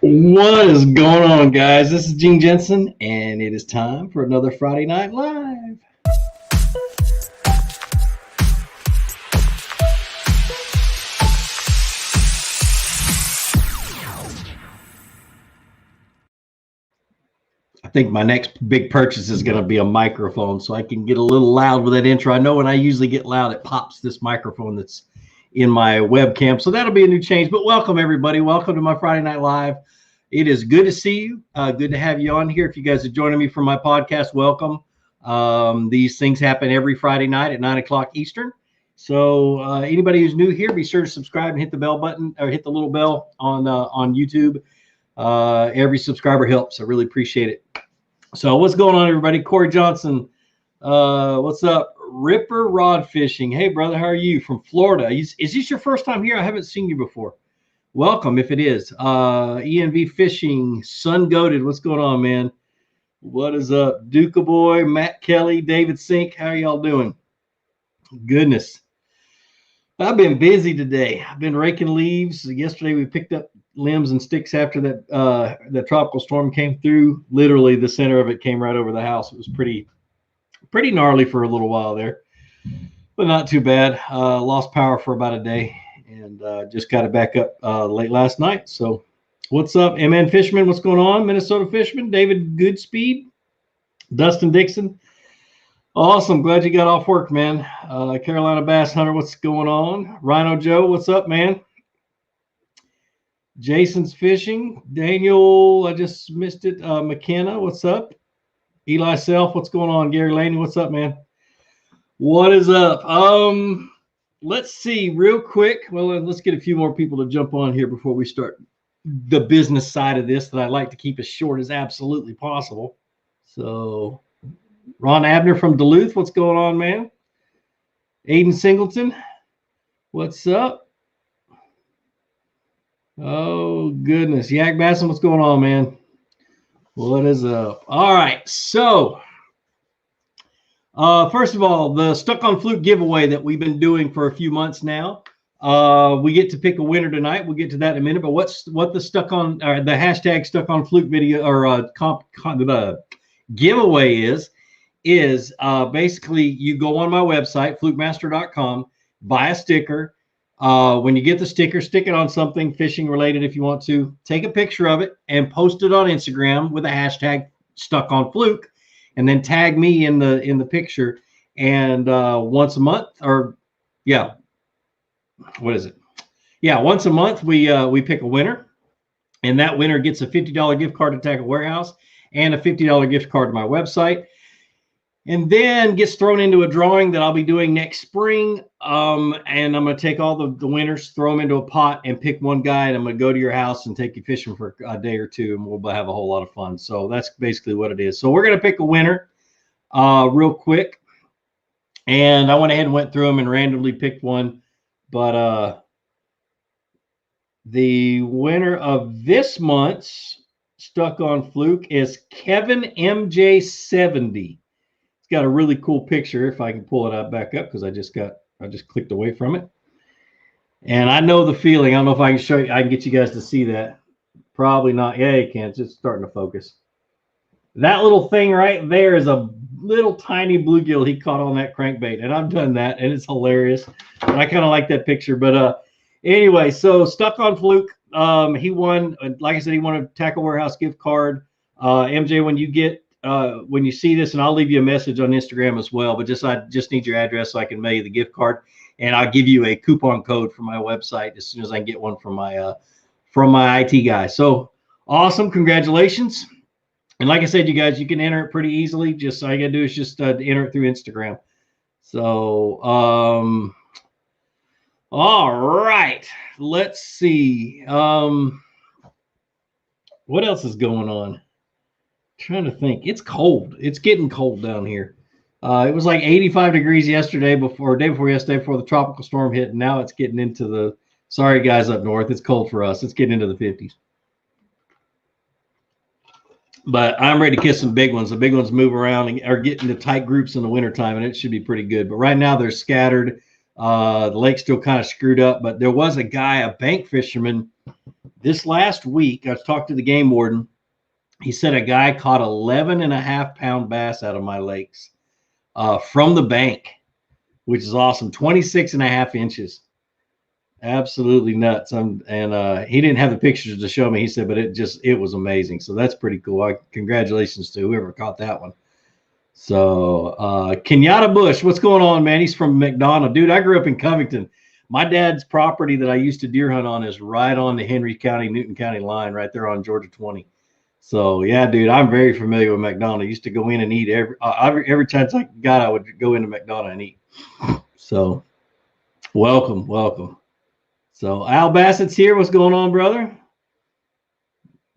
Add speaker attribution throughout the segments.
Speaker 1: What is going on, guys? This is Gene Jensen, and it is time for another Friday Night Live. I think my next big purchase is going to be a microphone so I can get a little loud with that intro. I know when I usually get loud, it pops this microphone that's in my webcam. So that'll be a new change. But welcome, everybody. Welcome to my Friday Night Live. It is good to see you. Good to have you on here. If you guys are joining me for my podcast, welcome. These things happen every Friday night at 9 o'clock Eastern. So anybody who's new here, be sure to subscribe and hit the bell button or hit the little bell on YouTube. Every subscriber helps. I really appreciate it. So what's going on, everybody? Corey Johnson, what's up? Ripper Rod Fishing. Hey, brother, how are you? From Florida. Is this your first time here? I haven't seen you before. Welcome, if it is. ENV Fishing, Sun Goated. What's going on, man? What is up? Duca Boy, Matt Kelly, David Sink. How are y'all doing? Goodness. I've been busy today. I've been raking leaves. Yesterday we picked up limbs and sticks after that tropical storm came through. Literally the center of it came right over the house. It was pretty gnarly for a little while there, but not too bad. Lost power for about a day and just got it back up late last night. So what's up, MN Fisherman? What's going on? Minnesota Fisherman, David Goodspeed, Dustin Dixon. Awesome. Glad you got off work, man. Carolina Bass Hunter, what's going on? Rhino Joe, what's up, man? Jason's Fishing. Daniel, I just missed it. McKenna, what's up? Eli Self, what's going on? Gary Laney, what's up, man? What is up? Let's see real quick. Well, let's get a few more people to jump on here before we start the business side of this that I like to keep as short as absolutely possible. So Ron Abner from Duluth, what's going on, man? Aiden Singleton, what's up? Oh, goodness. Yak Basson, what's going on, man? What is up? All right. So, first of all, the Stuck on Fluke giveaway that we've been doing for a few months now. We get to pick a winner tonight. We'll get to that in a minute. But what the Stuck on, or the hashtag Stuck on Fluke video or the giveaway is basically you go on my website, flukemaster.com, buy a sticker. When you get the sticker, stick it on something fishing related if you want to. Take a picture of it and post it on Instagram with a hashtag Stuck on Fluke, and then tag me in the picture. And once a month, or yeah, what is it? Yeah, once a month we pick a winner, and that winner gets a $50 gift card to Tackle Warehouse and a $50 gift card to my website. And then gets thrown into a drawing that I'll be doing next spring. And I'm going to take all the winners, throw them into a pot, and pick one guy. And I'm going to go to your house and take you fishing for a day or two, and we'll have a whole lot of fun. So that's basically what it is. So we're going to pick a winner real quick. And I went ahead and went through them and randomly picked one. But the winner of this month's Stuck on Fluke is Kevin MJ70. Got a really cool picture if I can pull it up back up because I just clicked away from it. And I know the feeling. I don't know if I can show you. I can get you guys to see that. Probably not. Yeah, you can. It's just starting to focus. That little thing right there is a little tiny bluegill he caught on that crankbait. And I've done that, and it's hilarious. But I kind of like that picture. But anyway, so Stuck on Fluke. He won, like I said, he won a Tackle Warehouse gift card. MJ, when you see this, and I'll leave you a message on Instagram as well, but I just need your address so I can mail you the gift card, and I'll give you a coupon code for my website as soon as I can get one from my IT guy. So awesome. Congratulations. And like I said, you guys, you can enter it pretty easily. Just all you gotta do is just enter it through Instagram. So, all right, let's see. What else is going on? Trying to think. It's cold. It's getting cold down here. It was like 85 degrees day before yesterday, before the tropical storm hit. And now it's getting into sorry guys up north, it's cold for us. It's getting into the 50s. But I'm ready to kiss some big ones. The big ones move around and are getting into tight groups in the wintertime, and it should be pretty good. But right now they're scattered. The lake's still kind of screwed up. But there was a guy, a bank fisherman, This last week, I talked to the game warden. He said a guy caught 11.5-pound bass out of my lakes from the bank, which is awesome. 26.5 inches. Absolutely nuts. And he didn't have the pictures to show me. He said, but it was amazing. So that's pretty cool. Congratulations to whoever caught that one. So Kenyatta Bush, what's going on, man? He's from McDonough. Dude, I grew up in Covington. My dad's property that I used to deer hunt on is right on the Henry County, Newton County line, right there on Georgia 20. So yeah, dude, I'm very familiar with McDonough. I used to go in and eat every chance I got. I would go into McDonough and eat. So welcome. So Al Bassett's here. What's going on, brother?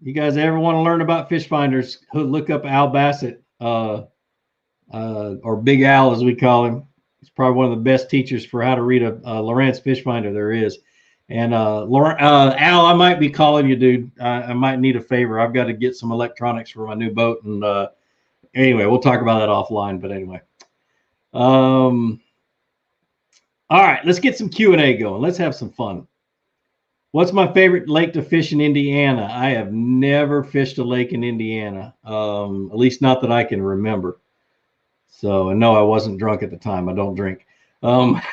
Speaker 1: You guys ever want to learn about fish finders? Look up Al Bassett, or Big Al as we call him. He's probably one of the best teachers for how to read a Lowrance fish finder there is. And Al, I might be calling you, dude. I might need a favor. I've got to get some electronics for my new boat. And anyway, we'll talk about that offline. But anyway, all right, let's get some Q&A going. Let's have some fun. What's my favorite lake to fish in Indiana? I have never fished a lake in Indiana, at least not that I can remember. So, and no, I wasn't drunk at the time. I don't drink. Rhino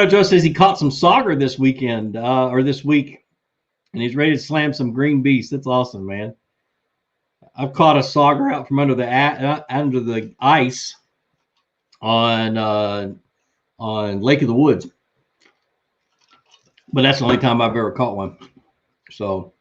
Speaker 1: Joe says he caught some sauger this weekend or this week, and he's ready to slam some green beast. That's awesome, man. I've caught a sauger out from under the ice on Lake of the Woods, but that's the only time I've ever caught one. So,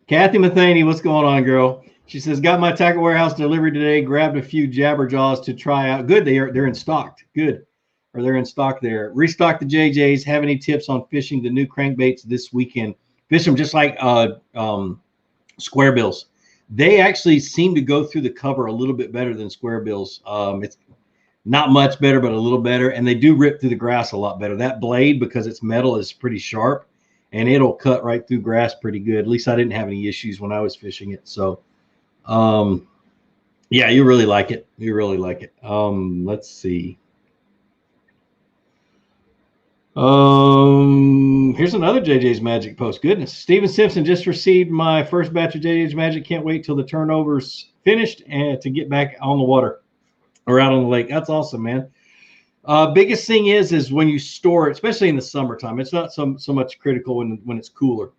Speaker 1: Kathy Matheny, what's going on, girl? She says, got my tackle warehouse delivery today. Grabbed a few jabberjaws to try out. Good, they're in stock. Good. Or they're in stock there. Restock the JJs. Have any tips on fishing the new crankbaits this weekend? Fish them just like square bills. They actually seem to go through the cover a little bit better than square bills. It's not much better, but a little better. And they do rip through the grass a lot better. That blade, because it's metal, is pretty sharp, and it'll cut right through grass pretty good. At least I didn't have any issues when I was fishing it. So, yeah, you really like it. You really like it. Let's see. Here's another JJ's Magic post. Goodness. Steven Simpson just received my first batch of JJ's Magic. Can't wait till the turnover's finished and to get back on the water or out on the lake. That's awesome, man. Biggest thing is when you store it, especially in the summertime. It's not so much critical when it's cooler.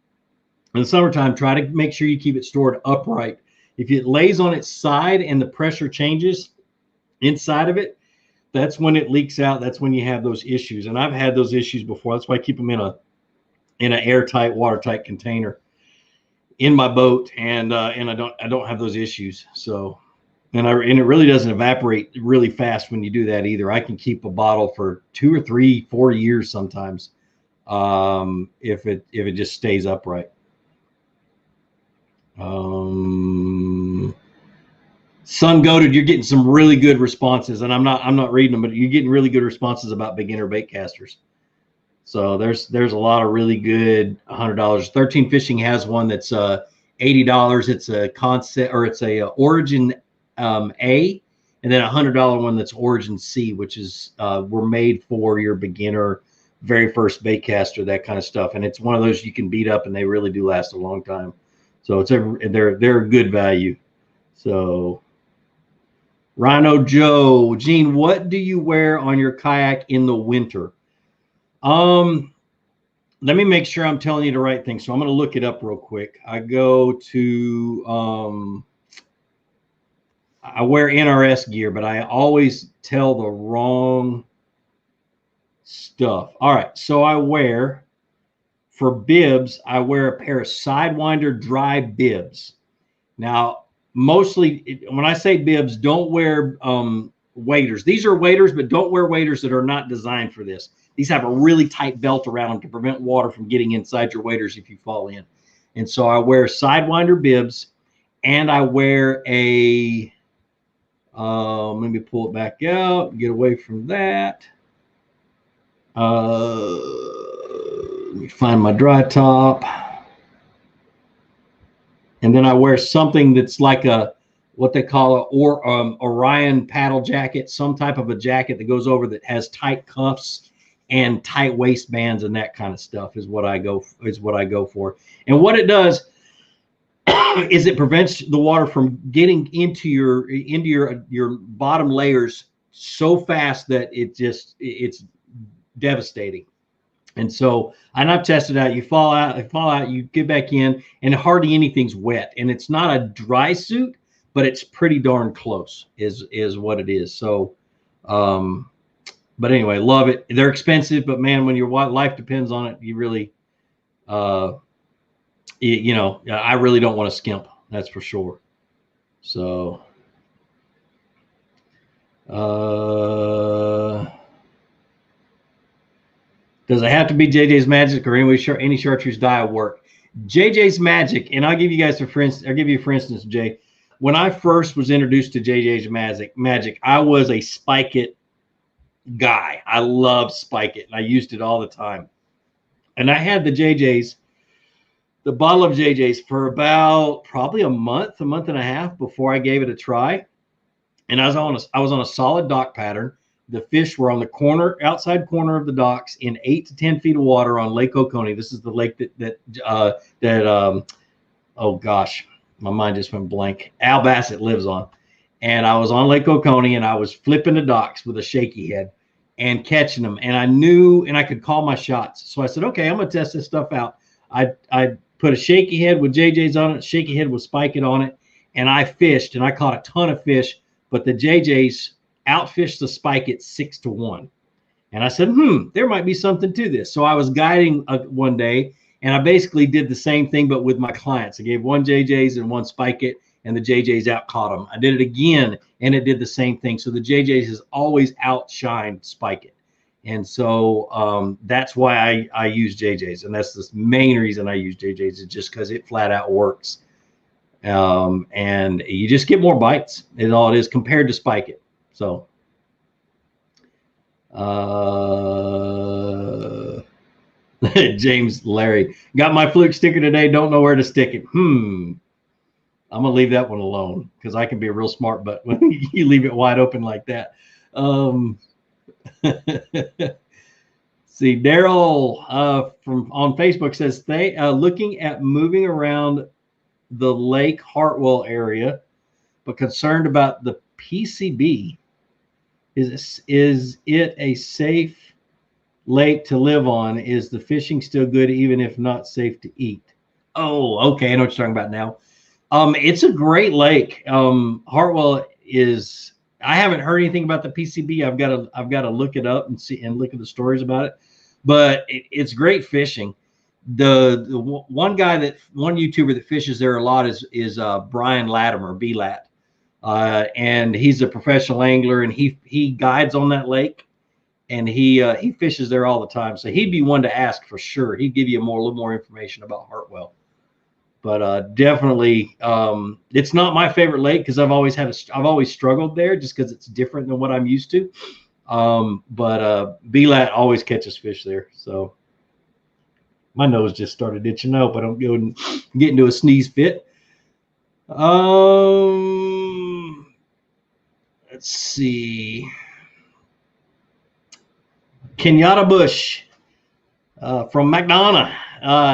Speaker 1: In the summertime, try to make sure you keep it stored upright. If it lays on its side and the pressure changes inside of it, that's when it leaks out. That's when you have those issues. And I've had those issues before. That's why I keep them in an airtight, watertight container in my boat, and I don't have those issues. So, and it really doesn't evaporate really fast when you do that either. I can keep a bottle for 2 or 3, 4 years sometimes if it just stays upright. Sun Goated, you're getting some really good responses, and I'm not reading them, but you're getting really good responses about beginner bait casters. So there's a lot of really good $100. 13 Fishing has one that's $80. It's a concept, or it's a Origin A, and then a $100 one that's Origin C, which is were made for your beginner, very first bait caster, that kind of stuff. And it's one of those you can beat up, and they really do last a long time. So they're a good value. So. Rhino Joe, Gene, what do you wear on your kayak in the winter? Let me make sure I'm telling you the right thing. So I'm going to look it up real quick. I go to, I wear NRS gear, but I always tell the wrong stuff. All right. So for bibs, I wear a pair of Sidewinder dry bibs. Now, mostly when I say bibs, don't wear waders. These are waders, but don't wear waders that are not designed for this. These have a really tight belt around them to prevent water from getting inside your waders if you fall in. And so I wear Sidewinder bibs, and I wear a, let me pull it back out, get away from that. Let me find my dry top. And then I wear something that's like what they call Orion paddle jacket, some type of a jacket that goes over that has tight cuffs and tight waistbands and that kind of stuff is what I go for. And what it does is it prevents the water from getting into your bottom layers so fast that it's devastating. And so, and I've tested out, you fall out, you get back in, and hardly anything's wet. And it's not a dry suit, but it's pretty darn close is what it is. So, but anyway, love it. They're expensive, but man, when your life depends on it, you really, you know, I really don't want to skimp. That's for sure. So, does it have to be JJ's Magic or any chartreuse dye work? JJ's Magic, and I'll give you guys for instance, Jay. When I first was introduced to JJ's Magic, I was a Spike It guy. I loved Spike It, and I used it all the time. And I had the bottle of JJ's for about probably a month and a half before I gave it a try. And I was on a solid dock pattern. The fish were on the outside corner of the docks in 8 to 10 feet of water on Lake Oconee. This is the lake oh gosh, my mind just went blank. Al Bassett lives on. And I was on Lake Oconee, and I was flipping the docks with a shaky head and catching them. And I knew, and I could call my shots. So I said, okay, I'm going to test this stuff out. I put a shaky head with JJ's on it, shaky head with Spike It on it, and I fished, and I caught a ton of fish, but the JJ's outfished the Spike It 6-1. And I said, there might be something to this. So I was guiding one day, and I basically did the same thing, but with my clients. I gave one JJ's and one Spike It, and the JJ's out caught them. I did it again, and it did the same thing. So the JJ's has always outshined Spike It. And so that's why I use JJ's. And that's the main reason I use JJ's, is just because it flat out works. And you just get more bites, is all it is, compared to Spike It. So, James Larry, got my fluke sticker today. Don't know where to stick it. I'm going to leave that one alone, because I can be a real smart butt when you leave it wide open like that. See, Daryl from on Facebook says they looking at moving around the Lake Hartwell area, but concerned about the PCB. Is it a safe lake to live on? Is the fishing still good, even if not safe to eat? Oh, okay, I know what you're talking about now. It's a great lake. Hartwell is. I haven't heard anything about the PCB. I've got to look it up and see and look at the stories about it. But it's great fishing. The one YouTuber that fishes there a lot is Brian Latimer, B-Lat. And he's a professional angler, and he guides on that lake, and he fishes there all the time. So he'd be one to ask for sure. He'd give you a little more information about Hartwell. But definitely, it's not my favorite lake, because I've always struggled there, just because it's different than what I'm used to. But B-Lat always catches fish there. So my nose just started itching. I hope I don't go and get into a sneeze fit. Let's see. Kenyatta Bush from McDonough.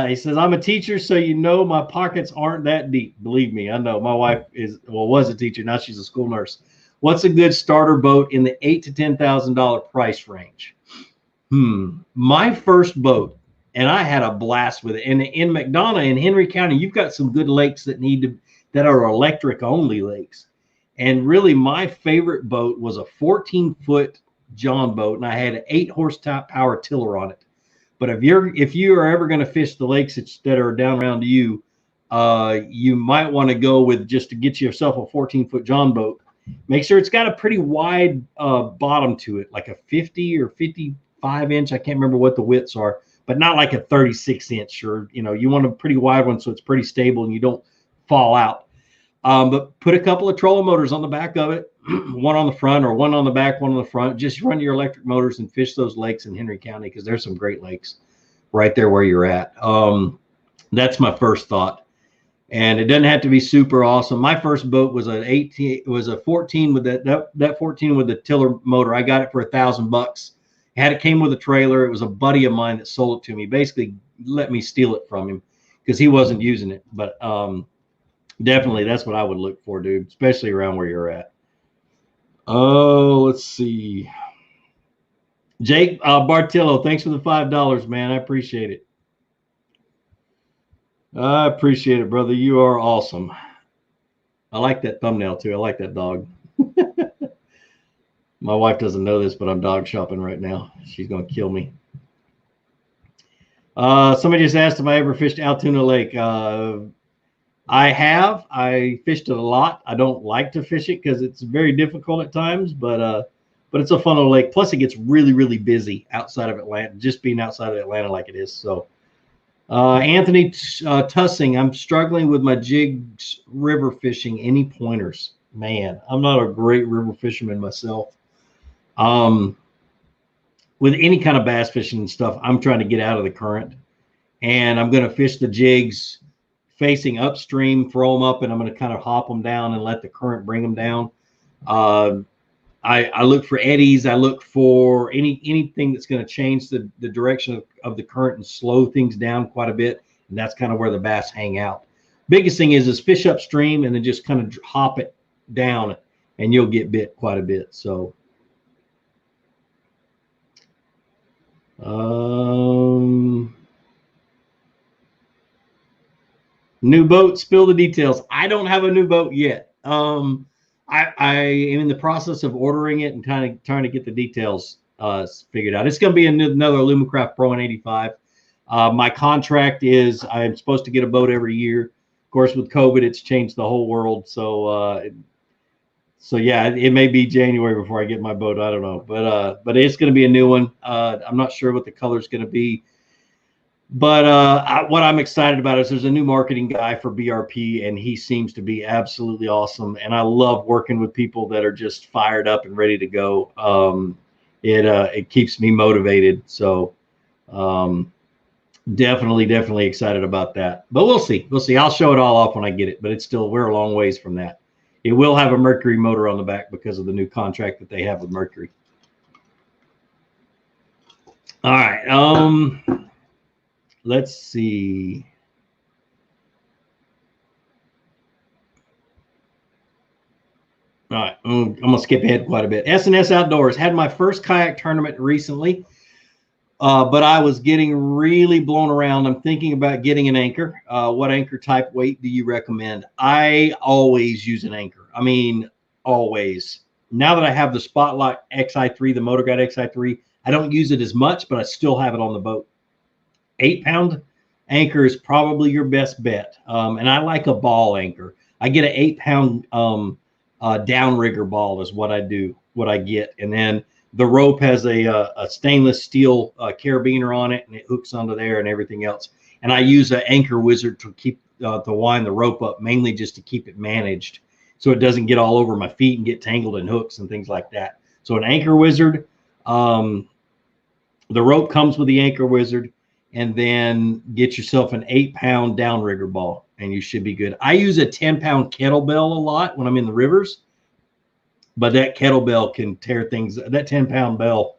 Speaker 1: He says, I'm a teacher, so you know my pockets aren't that deep. Believe me, I know. My wife was a teacher. Now she's a school nurse. What's a good starter boat in the $8,000 to $10,000 price range? My first boat, and I had a blast with it. And in McDonough, in Henry County, you've got some good lakes that are electric only lakes. And really, my favorite boat was a 14-foot John boat, and I had an 8 horsepower tiller on it. But if you are ever going to fish the lakes that are down around you, you might want to go with, just to get yourself a 14-foot John boat. Make sure it's got a pretty wide bottom to it, like a 50 or 55 inch. I can't remember what the widths are, but not like a 36 inch. Or you want a pretty wide one so it's pretty stable and you don't fall out. But put a couple of trolling motors on the back of it, one on the front or one on the back, one on the front. Just run your electric motors and fish those lakes in Henry County, because there's some great lakes right there where you're at. That's my first thought. And it doesn't have to be super awesome. My first boat was a 14 with that 14 with the tiller motor. I got it for $1,000 It came with a trailer. It was a buddy of mine that sold it to me. Basically, let me steal it from him because he wasn't using it. But definitely, that's what I would look for, dude, especially around where you're at. Oh, let's see. Jake Bartillo, thanks for the $5, man. I appreciate it. I appreciate it, brother. You are awesome. I like that thumbnail too. I like that dog. My wife doesn't know this, but I'm dog shopping right now. She's going to kill me. Somebody just asked if I ever fished Altoona Lake. I have. I fished it a lot. I don't like to fish it because it's very difficult at times, but it's a fun little lake. Plus, it gets really, really busy outside of Atlanta, just being outside of Atlanta like it is. So, Anthony Tussing, I'm struggling with my jigs river fishing. Any pointers? Man, I'm not a great river fisherman myself. With any kind of bass fishing and stuff, I'm trying to get out of the current, and I'm going to fish the jigs facing upstream, throw them up, and I'm going to kind of hop them down and let the current bring them down. I look for eddies. I look for anything that's going to change the direction of the current and slow things down quite a bit, and that's kind of where the bass hang out. Biggest thing is fish upstream and then just kind of hop it down, and you'll get bit quite a bit. So. New boat, spill the details. I don't have a new boat yet. I am in the process of ordering it and kind of trying to get the details figured out. It's going to be another Lumicraft Pro in 85. My contract is I'm supposed to get a boat every year. Of course, with COVID, it's changed the whole world. So yeah, it may be January before I get my boat. I don't know, but it's going to be a new one. I'm not sure what the color is going to be, but what I'm excited about is there's a new marketing guy for BRP, and he seems to be absolutely awesome. And I love working with people that are just fired up and ready to go. It keeps me motivated. So definitely excited about that. But we'll see. I'll show it all off when I get it. But we're a long ways from that. It will have a Mercury motor on the back because of the new contract that they have with Mercury. All right. Let's see. All right. I'm going to skip ahead quite a bit. S&S Outdoors had my first kayak tournament recently, but I was getting really blown around. I'm thinking about getting an anchor. What anchor type weight do you recommend? I always use an anchor. I mean, always. Now that I have the Spotlight XI3, the Motor Guide XI3, I don't use it as much, but I still have it on the boat. 8-pound anchor is probably your best bet. And I like a ball anchor. I get an 8-pound downrigger ball is what I get. And then the rope has a stainless steel carabiner on it, and it hooks onto there and everything else. And I use an anchor wizard to keep to wind the rope up, mainly just to keep it managed so it doesn't get all over my feet and get tangled in hooks and things like that. So an anchor wizard, the rope comes with the anchor wizard, and then get yourself an 8-pound downrigger ball, and you should be good. I use a 10-pound kettlebell a lot when I'm in the rivers, but that kettlebell can tear things. That 10-pound bell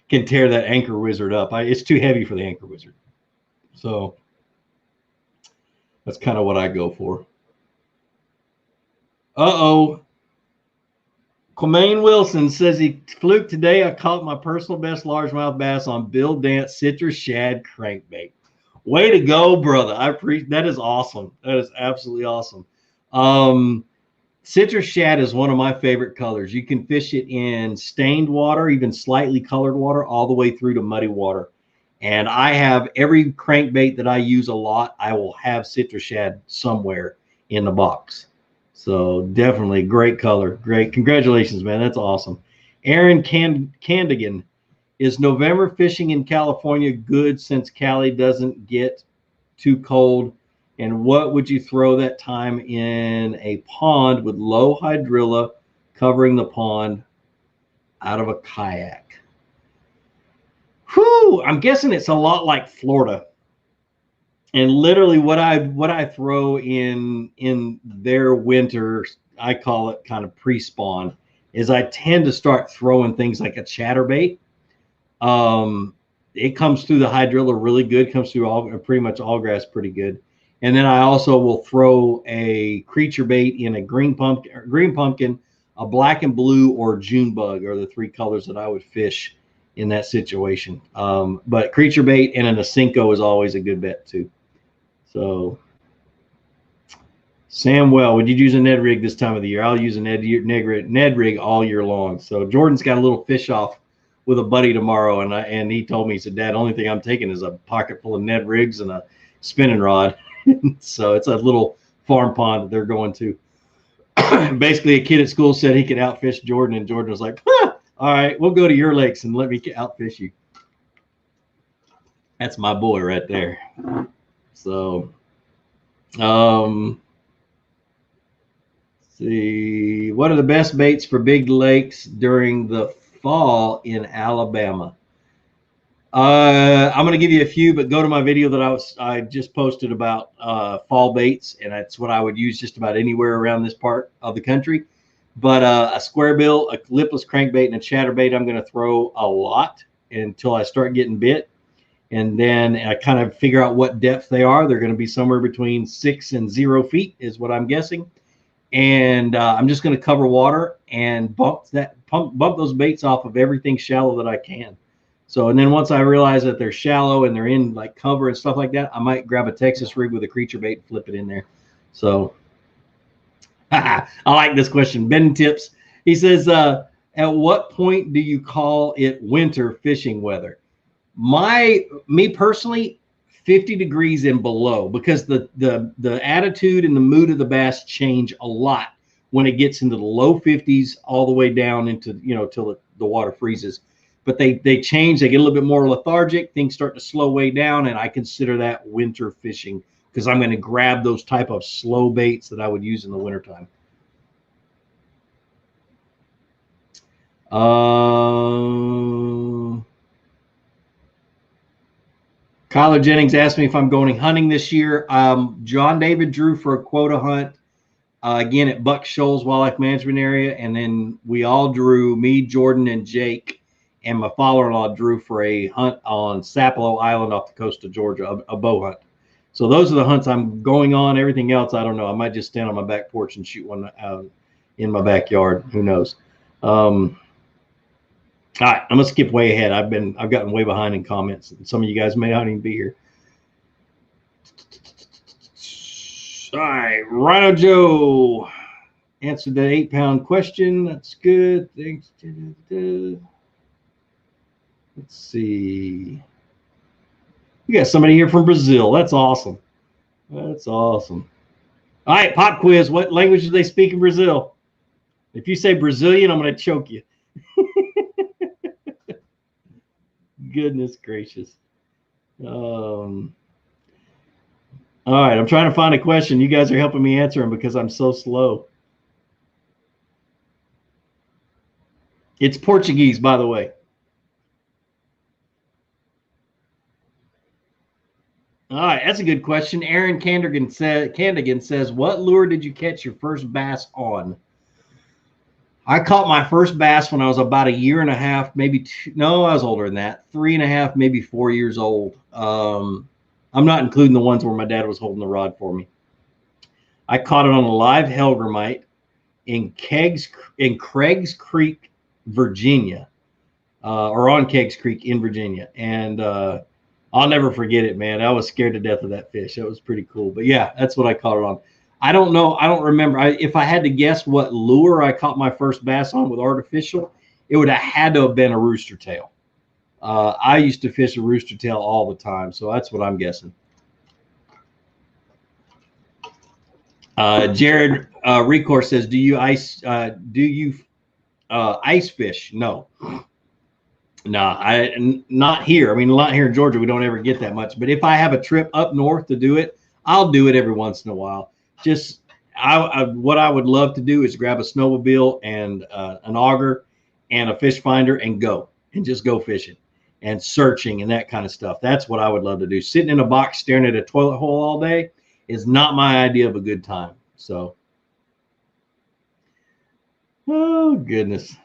Speaker 1: can tear that anchor wizard up. It's too heavy for the anchor wizard. So that's kind of what I go for. Quamaine Wilson says he fluked today. I caught my personal best largemouth bass on Bill Dance citrus shad crankbait. Way to go, brother. That is awesome. That is absolutely awesome. Citrus shad is one of my favorite colors. You can fish it in stained water, even slightly colored water, all the way through to muddy water. And I have every crankbait that I use a lot, I will have citrus shad somewhere in the box. So definitely great color. Great. Congratulations, man. That's awesome. Aaron Candigan, is November fishing in California good since Cali doesn't get too cold? And what would you throw that time in a pond with low hydrilla covering the pond out of a kayak? Whew, I'm guessing it's a lot like Florida. And literally what I throw in their winter, I call it kind of pre-spawn, is I tend to start throwing things like a chatterbait. It comes through the high driller really good, comes through all pretty much all grass pretty good. And then I also will throw a creature bait in a green pumpkin, a black and blue, or June bug are the three colors that I would fish in that situation. But creature bait and an Asenko is always a good bet too. So Samwell, would you use a Ned rig this time of the year? I'll use a Ned rig all year long. So Jordan's got a little fish off with a buddy tomorrow, and he told me, he said, Dad, the only thing I'm taking is a pocket full of Ned rigs and a spinning rod. So it's a little farm pond that they're going to. Basically, a kid at school said he could outfish Jordan, and Jordan was like, all right, we'll go to your lakes and let me outfish you. That's my boy right there. So, see, what are the best baits for big lakes during the fall in Alabama? I'm going to give you a few, but go to my video that I just posted about fall baits, and that's what I would use just about anywhere around this part of the country. But a square bill, a lipless crankbait, and a chatterbait I'm going to throw a lot until I start getting bit. And then I kind of figure out what depth they are. They're going to be somewhere between 6 and 0 feet is what I'm guessing. And I'm just going to cover water and bump those baits off of everything shallow that I can. So, and then once I realize that they're shallow and they're in like cover and stuff like that, I might grab a Texas rig with a creature bait and flip it in there. So I like this question. Ben Tips, he says, at what point do you call it winter fishing weather? Me personally, 50 degrees and below, because the attitude and the mood of the bass change a lot when it gets into the low 50s all the way down into, till the water freezes. But they change, they get a little bit more lethargic, things start to slow way down, and I consider that winter fishing because I'm going to grab those type of slow baits that I would use in the wintertime. Kyler Jennings asked me if I'm going hunting this year. John David drew for a quota hunt again at Buck Shoals Wildlife Management Area, and then we all drew, me, Jordan, and Jake, and my father-in-law drew for a hunt on Sapelo Island off the coast of Georgia, a bow hunt. So those are the hunts I'm going on. Everything else, I don't know. I might just stand on my back porch and shoot one out in my backyard. Who knows? All right, I'm gonna skip way ahead. I've gotten way behind in comments, and some of you guys may not even be here. All right, Rhino Joe answered that 8-pound question. That's good. Thanks. Let's see. We got somebody here from Brazil. That's awesome. That's awesome. All right, pop quiz. What language do they speak in Brazil? If you say Brazilian, I'm going to choke you. Goodness gracious. All right, I'm trying to find a question. You guys are helping me answer them because I'm so slow. It's Portuguese, by the way. All right, that's a good question. Aaron Candigan says, what lure did you catch your first bass on? I caught my first bass when I was about 1.5 years, maybe two. No, I was older than that. 3.5, maybe 4 years old. I'm not including the ones where my dad was holding the rod for me. I caught it on a live hellgrammite in Craig's Creek, Virginia, or on Craig's Creek in Virginia. And I'll never forget it, man. I was scared to death of that fish. That was pretty cool. But yeah, that's what I caught it on. I don't know. I don't remember. If I had to guess what lure I caught my first bass on with artificial, it would have had to have been a rooster tail. I used to fish a rooster tail all the time, so that's what I'm guessing. Jared Recor says, "Do you ice fish?" No, not here. I mean, not here in Georgia. We don't ever get that much. But if I have a trip up north to do it, I'll do it every once in a while. Just what I would love to do is grab a snowmobile and an auger and a fish finder and just go fishing and searching and that kind of stuff. That's what I would love to do. Sitting in a box staring at a toilet hole all day is not my idea of a good time. So, oh goodness.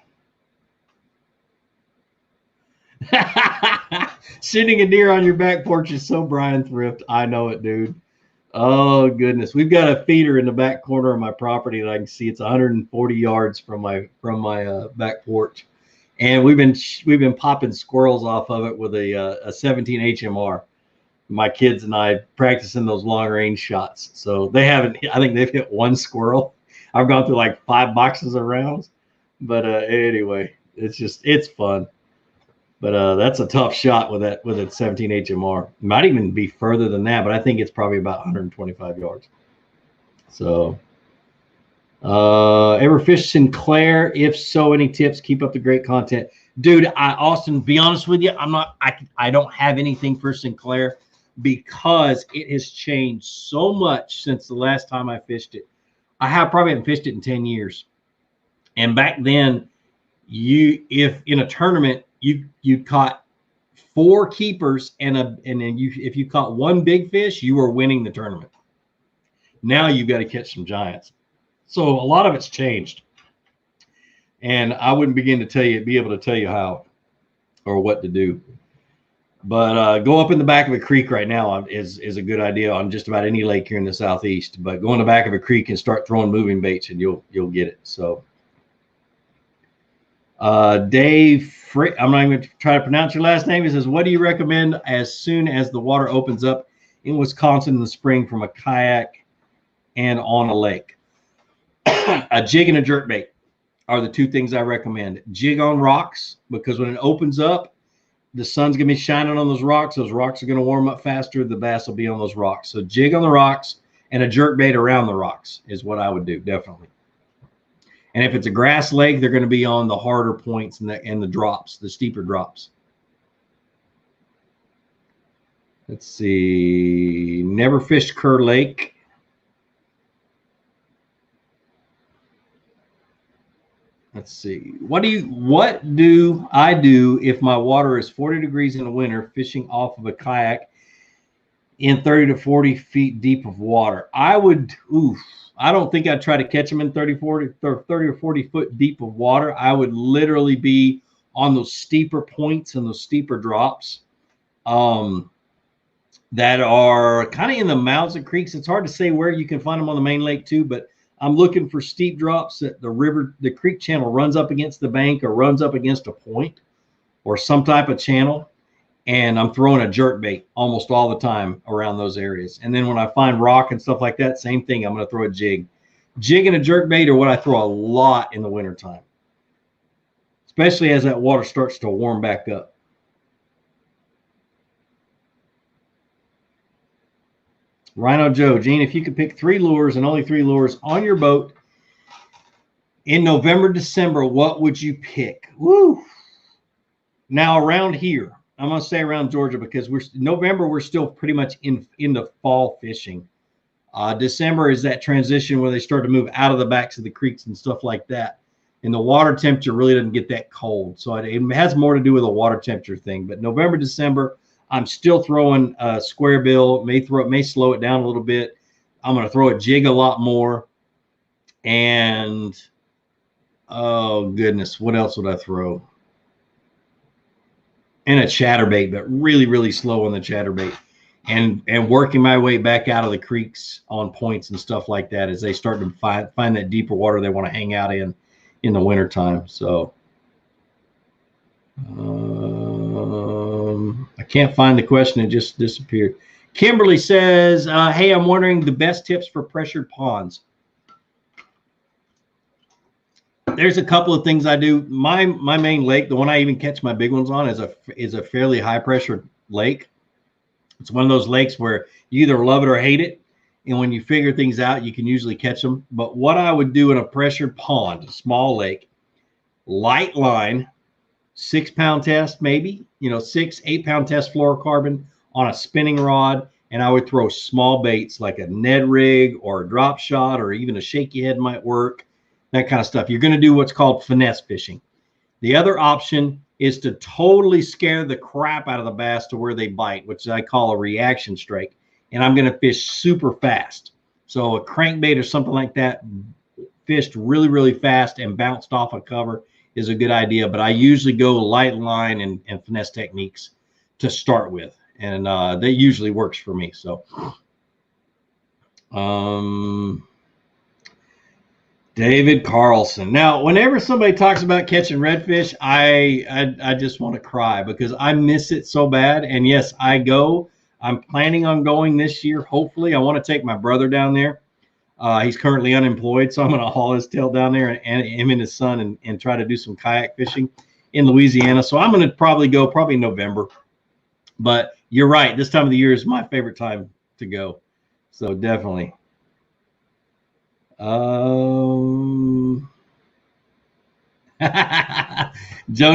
Speaker 1: Shooting a deer on your back porch is so Brian Thrift. I know it, dude. Oh goodness, we've got a feeder in the back corner of my property that I can see. It's 140 yards from my back porch, and we've been popping squirrels off of it with a 17 HMR. My kids and I practicing those long range shots. So they haven't. I think they've hit one squirrel. I've gone through like 5 boxes of rounds, but anyway, it's fun. But that's a tough shot with that 17 HMR. Might even be further than that, but I think it's probably about 125 yards. So, ever fished Sinclair? If so, any tips? Keep up the great content, dude. Austin, be honest with you, I don't have anything for Sinclair because it has changed so much since the last time I fished it. I probably haven't fished it in 10 years, and back then, if in a tournament you caught 4 keepers and then if you caught 1 big fish, you were winning the tournament. Now you've got to catch some giants. So a lot of it's changed, and I wouldn't be able to tell you how or what to do. But go up in the back of a creek right now is a good idea on just about any lake here in the southeast. But go in the back of a creek and start throwing moving baits, and you'll get it. So. Dave Frick, I'm not even going to try to pronounce your last name. He says, what do you recommend as soon as the water opens up in Wisconsin in the spring from a kayak and on a lake? A jig and a jerkbait are the 2 things I recommend. Jig on rocks, because when it opens up, the sun's going to be shining on those rocks. Those rocks are going to warm up faster. The bass will be on those rocks. So jig on the rocks and a jerkbait around the rocks is what I would do, definitely. And if it's a grass lake, they're going to be on the harder points and the drops, the steeper drops. Let's see. Never fished Kerr Lake. Let's see. What do I do if my water is 40 degrees in the winter fishing off of a kayak in 30 to 40 feet deep of water? I don't think I'd try to catch them in 30 or 40 foot deep of water. I would literally be on those steeper points and those steeper drops that are kind of in the mouths of creeks. It's hard to say where you can find them on the main lake too, but I'm looking for steep drops that the creek channel runs up against the bank or runs up against a point or some type of channel. And I'm throwing a jerk bait almost all the time around those areas. And then when I find rock and stuff like that, same thing. I'm going to throw a jig. Jig and a jerk bait are what I throw a lot in the wintertime, especially as that water starts to warm back up. Rhino Joe, Gene, if you could pick 3 lures and only 3 lures on your boat in November, December, what would you pick? Woo! Now around here, I'm going to say around Georgia because November, we're still pretty much into fall fishing. December is that transition where they start to move out of the backs of the creeks and stuff like that. And the water temperature really doesn't get that cold. So it has more to do with a water temperature thing. But November, December, I'm still throwing a square bill. May slow it down a little bit. I'm going to throw a jig a lot more. And, oh, goodness, what else would I throw? And a chatterbait, but really, really slow on the chatterbait, and working my way back out of the creeks on points and stuff like that as they start to find that deeper water they want to hang out in the wintertime. So I can't find the question. It just disappeared. Kimberly says, hey, I'm wondering the best tips for pressured ponds. There's a couple of things I do. My main lake, the one I even catch my big ones on, is a fairly high pressure lake. It's one of those lakes where you either love it or hate it. And when you figure things out, you can usually catch them. But what I would do in a pressured pond, a small lake, light line, 6-pound test, maybe, 6-8-pound test fluorocarbon on a spinning rod. And I would throw small baits like a Ned rig or a drop shot or even a shaky head might work. That kind of stuff. You're going to do what's called finesse fishing. The other option is to totally scare the crap out of the bass to where they bite, which I call a reaction strike. And I'm going to fish super fast. So a crankbait or something like that fished really, really fast and bounced off a cover is a good idea. But I usually go light line and finesse techniques to start with, and that usually works for me. So David Carlson. Now, whenever somebody talks about catching redfish, I just want to cry because I miss it so bad. And yes, I go. I'm planning on going this year. Hopefully, I want to take my brother down there. He's currently unemployed, so I'm going to haul his tail down there and him and his son and try to do some kayak fishing in Louisiana. So I'm going to probably go in November. But you're right. This time of the year is my favorite time to go. So definitely. Jonah,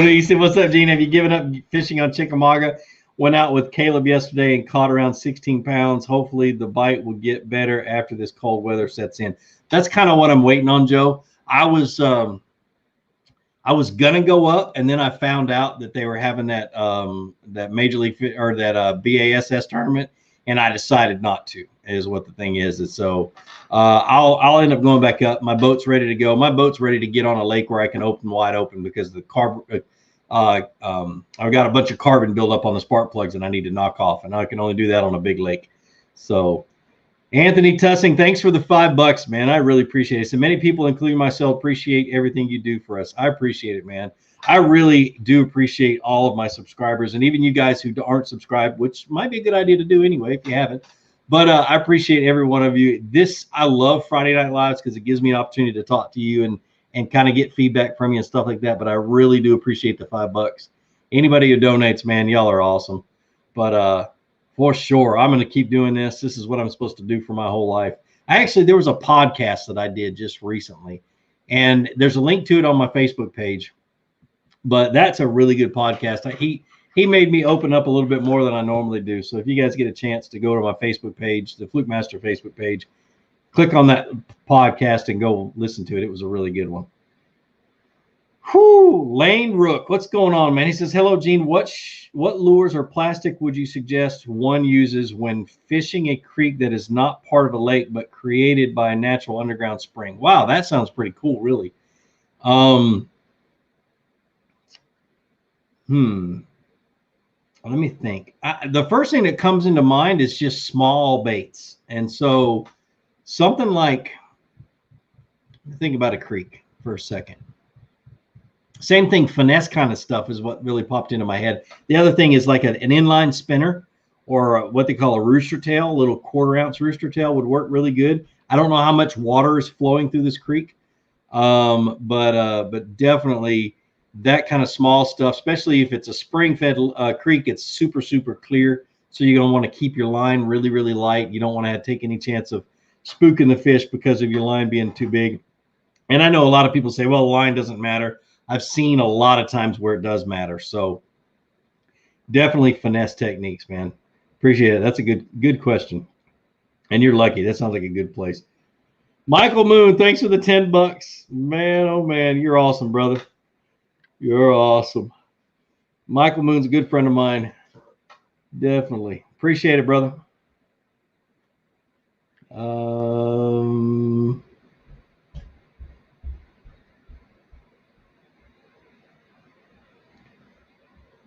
Speaker 1: you said, what's up, Gene? Have you given up fishing on Chickamauga? Went out with Caleb yesterday and caught around 16 pounds. Hopefully the bite will get better after this cold weather sets in. That's kind of what I'm waiting on, Joe. I was gonna go up, and then I found out that they were having that Major League or that BASS tournament, and I decided not to. Is what the thing is. And so I'll end up going back up. My boat's ready to go. My boat's ready to get on a lake where I can open wide open because the I've got a bunch of carbon built up on the spark plugs and I need to knock off, and I can only do that on a big lake. So Anthony Tussing, thanks for the $5, man. I really appreciate it. So many people, including myself, appreciate everything you do for us. I appreciate it, man. I really do appreciate all of my subscribers, and even you guys who aren't subscribed, which might be a good idea to do anyway if you haven't. But I appreciate every one of you. I love Friday Night Lives because it gives me an opportunity to talk to you and kind of get feedback from you and stuff like that. But I really do appreciate the $5. Anybody who donates, man, y'all are awesome. But for sure, I'm going to keep doing this. This is what I'm supposed to do for my whole life. There was a podcast that I did just recently, and there's a link to it on my Facebook page. But that's a really good podcast. He made me open up a little bit more than I normally do. So if you guys get a chance to go to my Facebook page, the Fluke Master Facebook page, click on that podcast and go listen to it. It was a really good one. Whew, Lane Rook, what's going on, man? He says, hello, Gene. What lures or plastic would you suggest one uses when fishing a creek that is not part of a lake but created by a natural underground spring? Wow, that sounds pretty cool, really. Let me think. The first thing that comes into mind is just small baits. And so something like, think about a creek for a second. Same thing, finesse kind of stuff is what really popped into my head. The other thing is like an inline spinner or what they call a rooster tail, a little 1/4 ounce rooster tail would work really good. I don't know how much water is flowing through this creek, but definitely that kind of small stuff, especially if it's a spring-fed creek, it's super, super clear. So you're going to want to keep your line really, really light. You don't want to take any chance of spooking the fish because of your line being too big. And I know a lot of people say, well, the line doesn't matter. I've seen a lot of times where it does matter. So definitely finesse techniques, man. Appreciate it. That's a good question. And you're lucky. That sounds like a good place. Michael Moon, thanks for the $10. Man, oh, man, you're awesome, brother. You're awesome. Michael Moon's a good friend of mine. Definitely. Appreciate it, brother.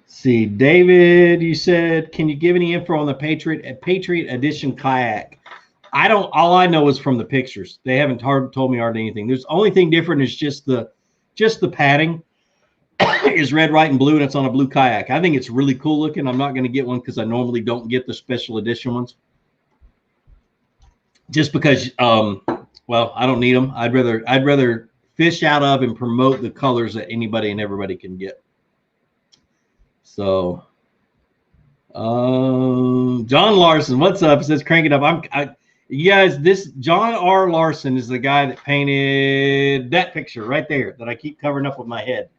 Speaker 1: See, David, you said, can you give any info on the Patriot Edition kayak? All I know is from the pictures. They haven't told me hardly anything. There's the only thing different is just the padding is red, white, and blue, and it's on a blue kayak. I think it's really cool looking. I'm not going to get one because I normally don't get the special edition ones. Just because, well, I don't need them. I'd rather fish out of and promote the colors that anybody and everybody can get. So, John Larson, what's up? It says, crank it up. You guys, this John R. Larson is the guy that painted that picture right there that I keep covering up with my head.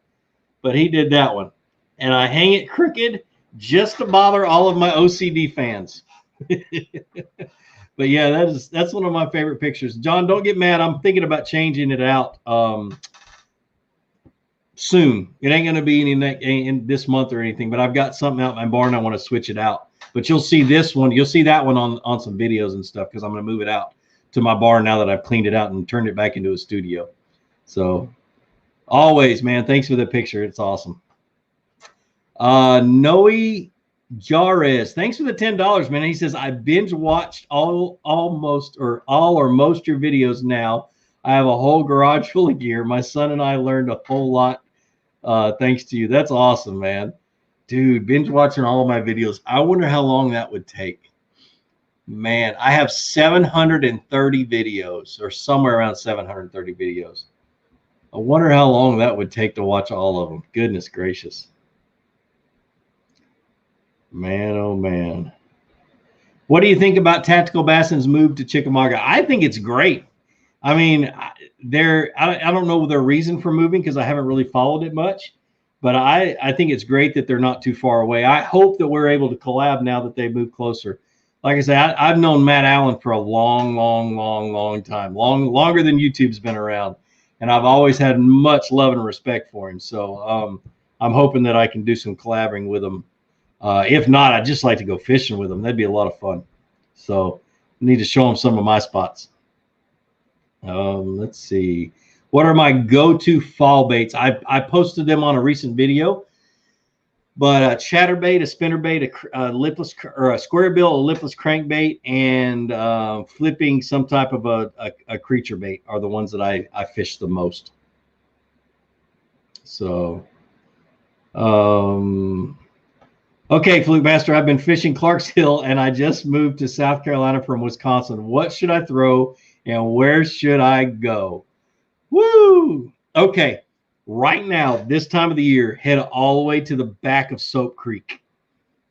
Speaker 1: But he did that one. And I hang it crooked just to bother all of my OCD fans. But yeah, that's one of my favorite pictures. John, don't get mad. I'm thinking about changing it out soon. It ain't going to be in this month or anything, but I've got something out in my barn. I want to switch it out. But you'll see this one. You'll see that one on some videos and stuff because I'm going to move it out to my barn now that I've cleaned it out and turned it back into a studio. So Always, man. Thanks for the picture. It's awesome. Noe Jares, thanks for the $10, man. He says, I binge watched all or most your videos now. I have a whole garage full of gear. My son and I learned a whole lot thanks to you. That's awesome, man. Dude, binge watching all of my videos. I wonder how long that would take. Man, I have 730 videos, or somewhere around 730 videos. I wonder how long that would take to watch all of them. Goodness gracious. Man, oh man. What do you think about Tactical Bassing's move to Chickamauga? I think it's great. I mean, I don't know their reason for moving because I haven't really followed it much, but I think it's great that they're not too far away. I hope that we're able to collab now that they move closer. Like I say, I've known Matt Allen for a long time, longer than YouTube's been around, and I've always had much love and respect for him. So I'm hoping that I can do some collaborating with him. If not, I'd just like to go fishing with them. That'd be a lot of fun. So I need to show them some of my spots. Let's see. What are my go-to fall baits? I posted them on a recent video, but a chatterbait, a spinnerbait, a lipless or a square bill, a lipless crankbait, and flipping some type of a creature bait are the ones that I fish the most. So, okay, Fluke Master, I've been fishing Clark's Hill, and I just moved to South Carolina from Wisconsin. What should I throw, and where should I go? Woo! Okay, right now, this time of the year, head all the way to the back of Soap Creek.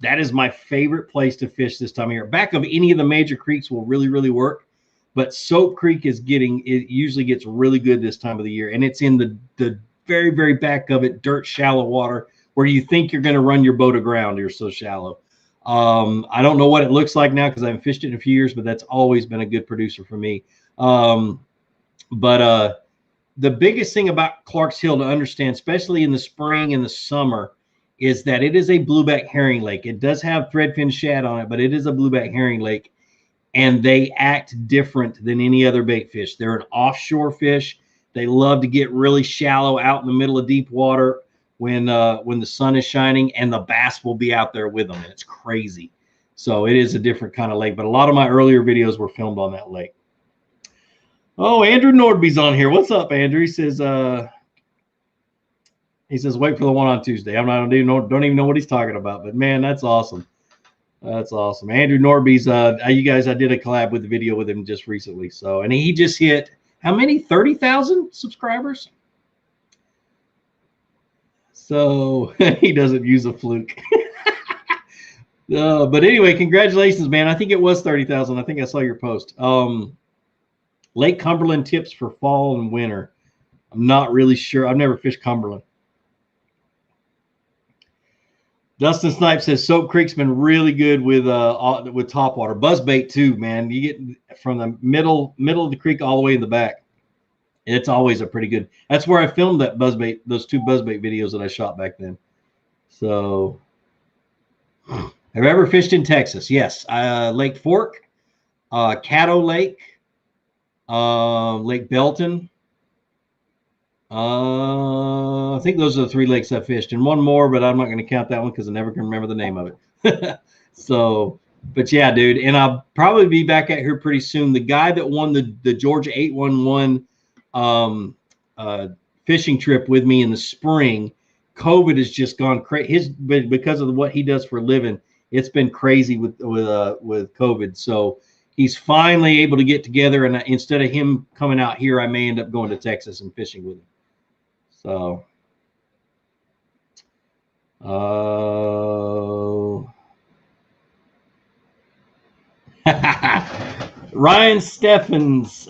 Speaker 1: That is my favorite place to fish this time of year. Back of any of the major creeks will really work, but Soap Creek it usually gets really good this time of the year, and it's in the very back of it, dirt, shallow water, where you think you're going to run your boat aground. You're so shallow. I don't know what it looks like now because I haven't fished it in a few years, but that's always been a good producer for me. But the biggest thing about Clark's Hill to understand, especially in the spring and the summer, is that it is a blueback herring lake. It does have threadfin shad on it, but it is a blueback herring lake, and they act different than any other bait fish. They're an offshore fish. They love to get really shallow out in the middle of deep water when the sun is shining, and the bass will be out there with them, and it's crazy. So it is a different kind of lake, but a lot of my earlier videos were filmed on that lake. Oh, Andrew Nordby's on here. What's up, Andrew? He says wait for the one on Tuesday. Don't even know what he's talking about, but man, that's awesome. That's awesome. Andrew Nordby's you guys, I did a collab with the video with him just recently. So, and he just hit how many? 30,000 subscribers. So he doesn't use a fluke. But anyway, congratulations, man. I think it was 30,000. I think I saw your post. Lake Cumberland tips for fall and winter. I'm not really sure. I've never fished Cumberland. Dustin Snipe says Soap Creek's been really good with topwater. Buzzbait too, man. You get from the middle of the creek all the way in the back. It's always a pretty good. That's where I filmed that buzzbait, those two buzzbait videos that I shot back then. So, have you ever fished in Texas? Yes. Lake Fork, Caddo Lake, Lake Belton. I think those are the three lakes I fished, and one more, but I'm not going to count that one because I never can remember the name of it. So, but yeah, dude, and I'll probably be back out here pretty soon. The guy that won the Georgia 811 fishing trip with me in the spring, COVID has just gone crazy. Because of what he does for a living, it's been crazy with COVID. So he's finally able to get together, and instead of him coming out here, I may end up going to Texas and fishing with him. So, Ryan Stevens.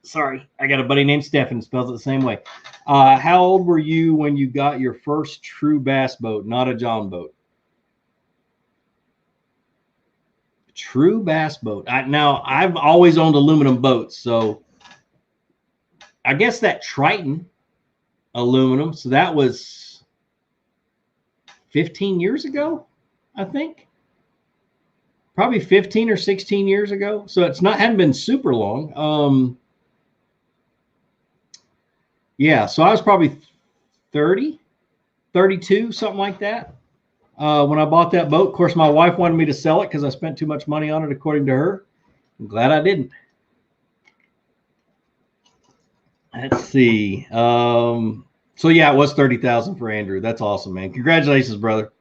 Speaker 1: Sorry, I got a buddy named Stephen. Spells it the same way. How old were you when you got your first true bass boat, not a John boat? True bass boat. Now, I've always owned aluminum boats, so I guess that Triton aluminum. So that was 15 years ago, I think. Probably 15 or 16 years ago. So it's hadn't been super long. Yeah, so I was probably 30, 32, something like that. When I bought that boat. Of course, my wife wanted me to sell it because I spent too much money on it, according to her. I'm glad I didn't. Let's see. So yeah, it was 30,000 for Andrew. That's awesome, man. Congratulations, brother.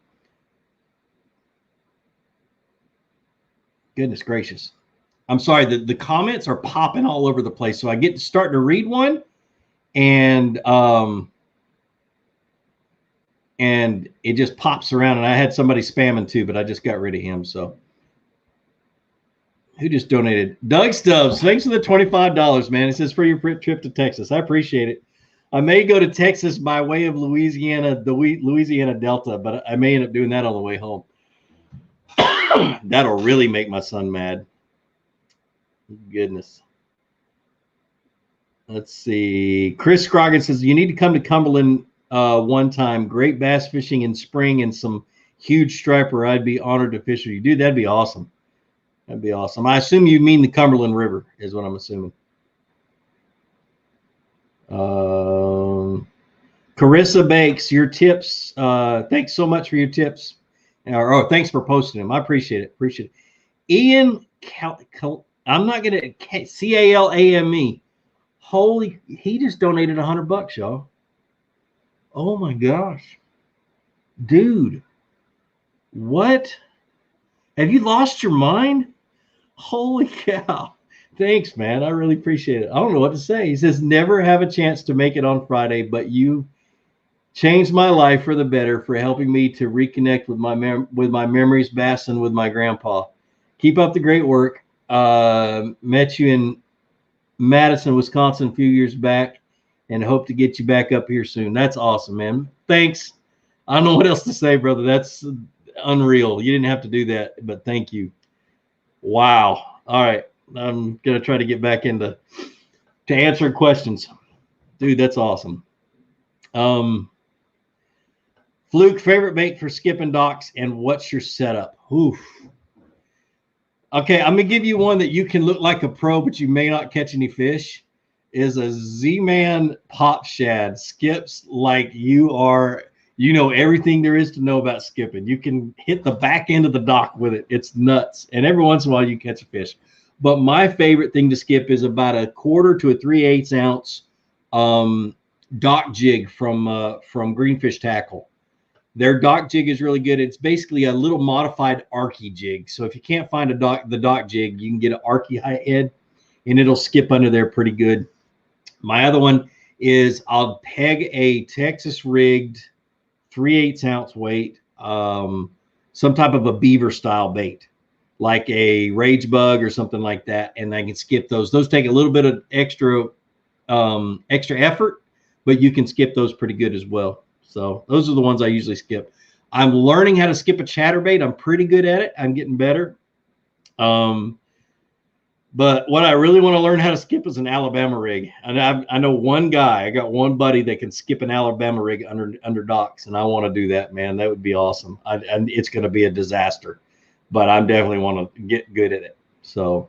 Speaker 1: Goodness gracious. I'm sorry, the comments are popping all over the place. So I get to start to read one, and it just pops around. And I had somebody spamming too, but I just got rid of him. So who just donated? Doug Stubbs, thanks for the $25, man. It says for your trip to Texas. I appreciate it. I may go to Texas by way of Louisiana, the Louisiana Delta, but I may end up doing that on the way home. That'll really make my son mad. Goodness. Let's see. Chris Scroggins says, you need to come to Cumberland one time. Great bass fishing in spring and some huge striper. I'd be honored to fish with you. Dude, that'd be awesome. That'd be awesome. I assume you mean the Cumberland River is what I'm assuming. Carissa Bakes, your tips. Thanks so much for your tips. Thanks for posting them. I appreciate it. Appreciate it. Ian, I'm not going to, Calame. Holy, he just donated $100, y'all. Oh my gosh. Dude, what? Have you lost your mind? Holy cow. Thanks, man. I really appreciate it. I don't know what to say. He says, never have a chance to make it on Friday, but you changed my life for the better for helping me to reconnect with my memories, bassing with my grandpa. Keep up the great work. Met you in Madison, Wisconsin a few years back, and hope to get you back up here soon. That's awesome, man. Thanks. I don't know what else to say, brother. That's unreal. You didn't have to do that, but thank you. Wow. All right. I'm going to try to get back into answering questions. Dude, that's awesome. Fluke, favorite bait for skipping docks, and what's your setup? Oof. Okay, I'm going to give you one that you can look like a pro, but you may not catch any fish. Is a Z-Man pop shad. Skips like you know everything there is to know about skipping. You can hit the back end of the dock with it. It's nuts. And every once in a while you catch a fish. But my favorite thing to skip is about a 1/4 to a 3/8 ounce dock jig from Greenfish Tackle. Their dock jig is really good. It's basically a little modified Arky jig. So if you can't find the dock jig, you can get an Arky head, and it'll skip under there pretty good. My other one is I'll peg a Texas rigged 3/8 ounce weight, some type of a beaver style bait, like a rage bug or something like that, and I can skip those. Those take a little bit of extra effort, but you can skip those pretty good as well. So those are the ones I usually skip. I'm learning how to skip a chatterbait. I'm pretty good at it. I'm getting better. But what I really want to learn how to skip is an Alabama rig. And I know one guy, I got one buddy that can skip an Alabama rig under docks, and I want to do that, man. That would be awesome. And it's going to be a disaster, but I definitely want to get good at it. So,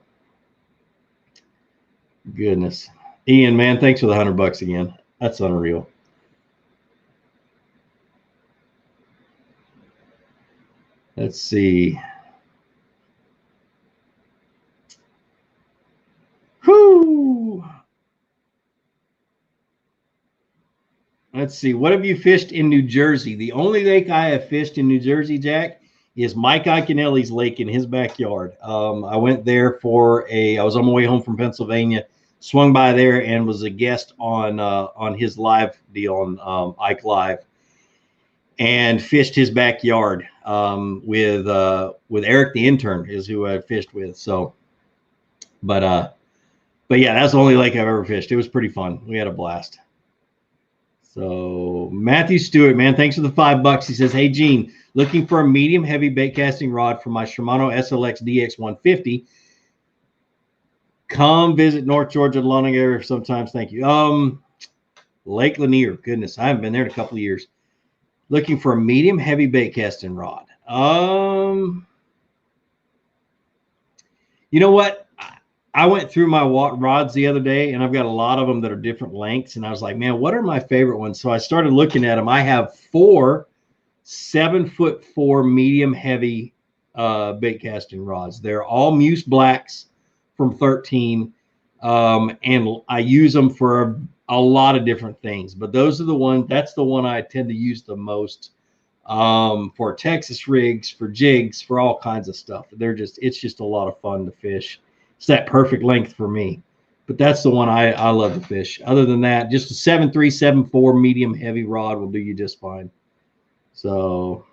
Speaker 1: goodness. Ian, man, thanks for the $100 again. That's unreal. Let's see. Whoo! Let's see. What have you fished in New Jersey? The only lake I have fished in New Jersey, Jack, is Mike Iaconelli's lake in his backyard. I went there I was on my way home from Pennsylvania, swung by there, and was a guest on his live deal on Ike Live, and fished his backyard with Eric the intern is who I fished with. So, but yeah, that's the only lake I've ever fished. It was pretty fun. We had a blast. So Matthew Stewart, man, thanks for the $5. He says, hey, Gene, looking for a medium heavy bait casting rod for my Shimano SLX DX 150. Come visit North Georgia, Loning area sometimes. Thank you. Lake Lanier. Goodness, I haven't been there in a couple of years. Looking for a medium heavy bait casting rod. You know what? I went through my rods the other day, and I've got a lot of them that are different lengths. And I was like, man, what are my favorite ones? So I started looking at them. I have 4 7'4" medium heavy bait casting rods. They're all Muse Blacks from 13. And I use them for a lot of different things, but those are the ones. That's the one I tend to use the most for Texas rigs, for jigs, for all kinds of stuff. It's just a lot of fun to fish. It's that perfect length for me, but that's the one I love to fish. Other than that, just a 7.3, 7.4 medium heavy rod will do you just fine. So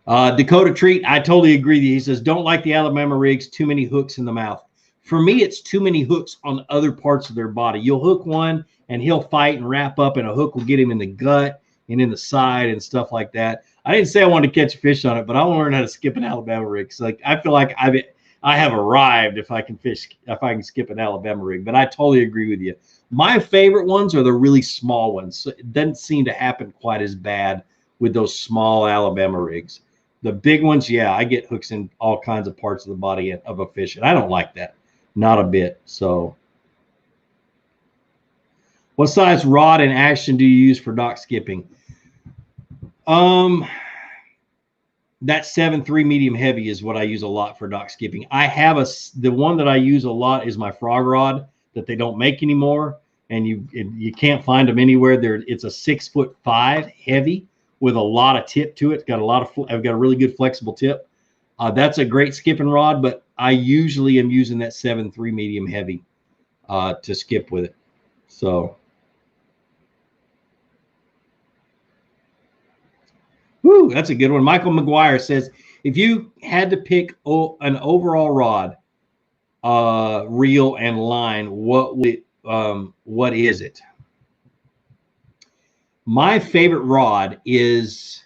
Speaker 1: Dakota Treat, I totally agree with you. He says, don't like the Alabama rigs, too many hooks in the mouth. For me, it's too many hooks on other parts of their body. You'll hook one and he'll fight and wrap up, and a hook will get him in the gut and in the side and stuff like that. I didn't say I wanted to catch a fish on it, but I want to learn how to skip an Alabama rig. So like, I feel like I have arrived if I can skip an Alabama rig. But I totally agree with you. My favorite ones are the really small ones. So it doesn't seem to happen quite as bad with those small Alabama rigs. The big ones, yeah, I get hooks in all kinds of parts of the body of a fish, and I don't like that. Not a bit. So what size rod and action do you use for dock skipping? That 7.3 medium heavy is what I use a lot for dock skipping. I have the one that I use a lot is my frog rod that they don't make anymore, and you can't find them anywhere. It's a 6'5" heavy with a lot of tip to it. I've got a really good flexible tip. That's a great skipping rod, but I usually am using that 7.3 medium heavy to skip with it. So, whoo, that's a good one. Michael McGuire says, if you had to pick an overall rod, reel, and line, what is it? My favorite rod is,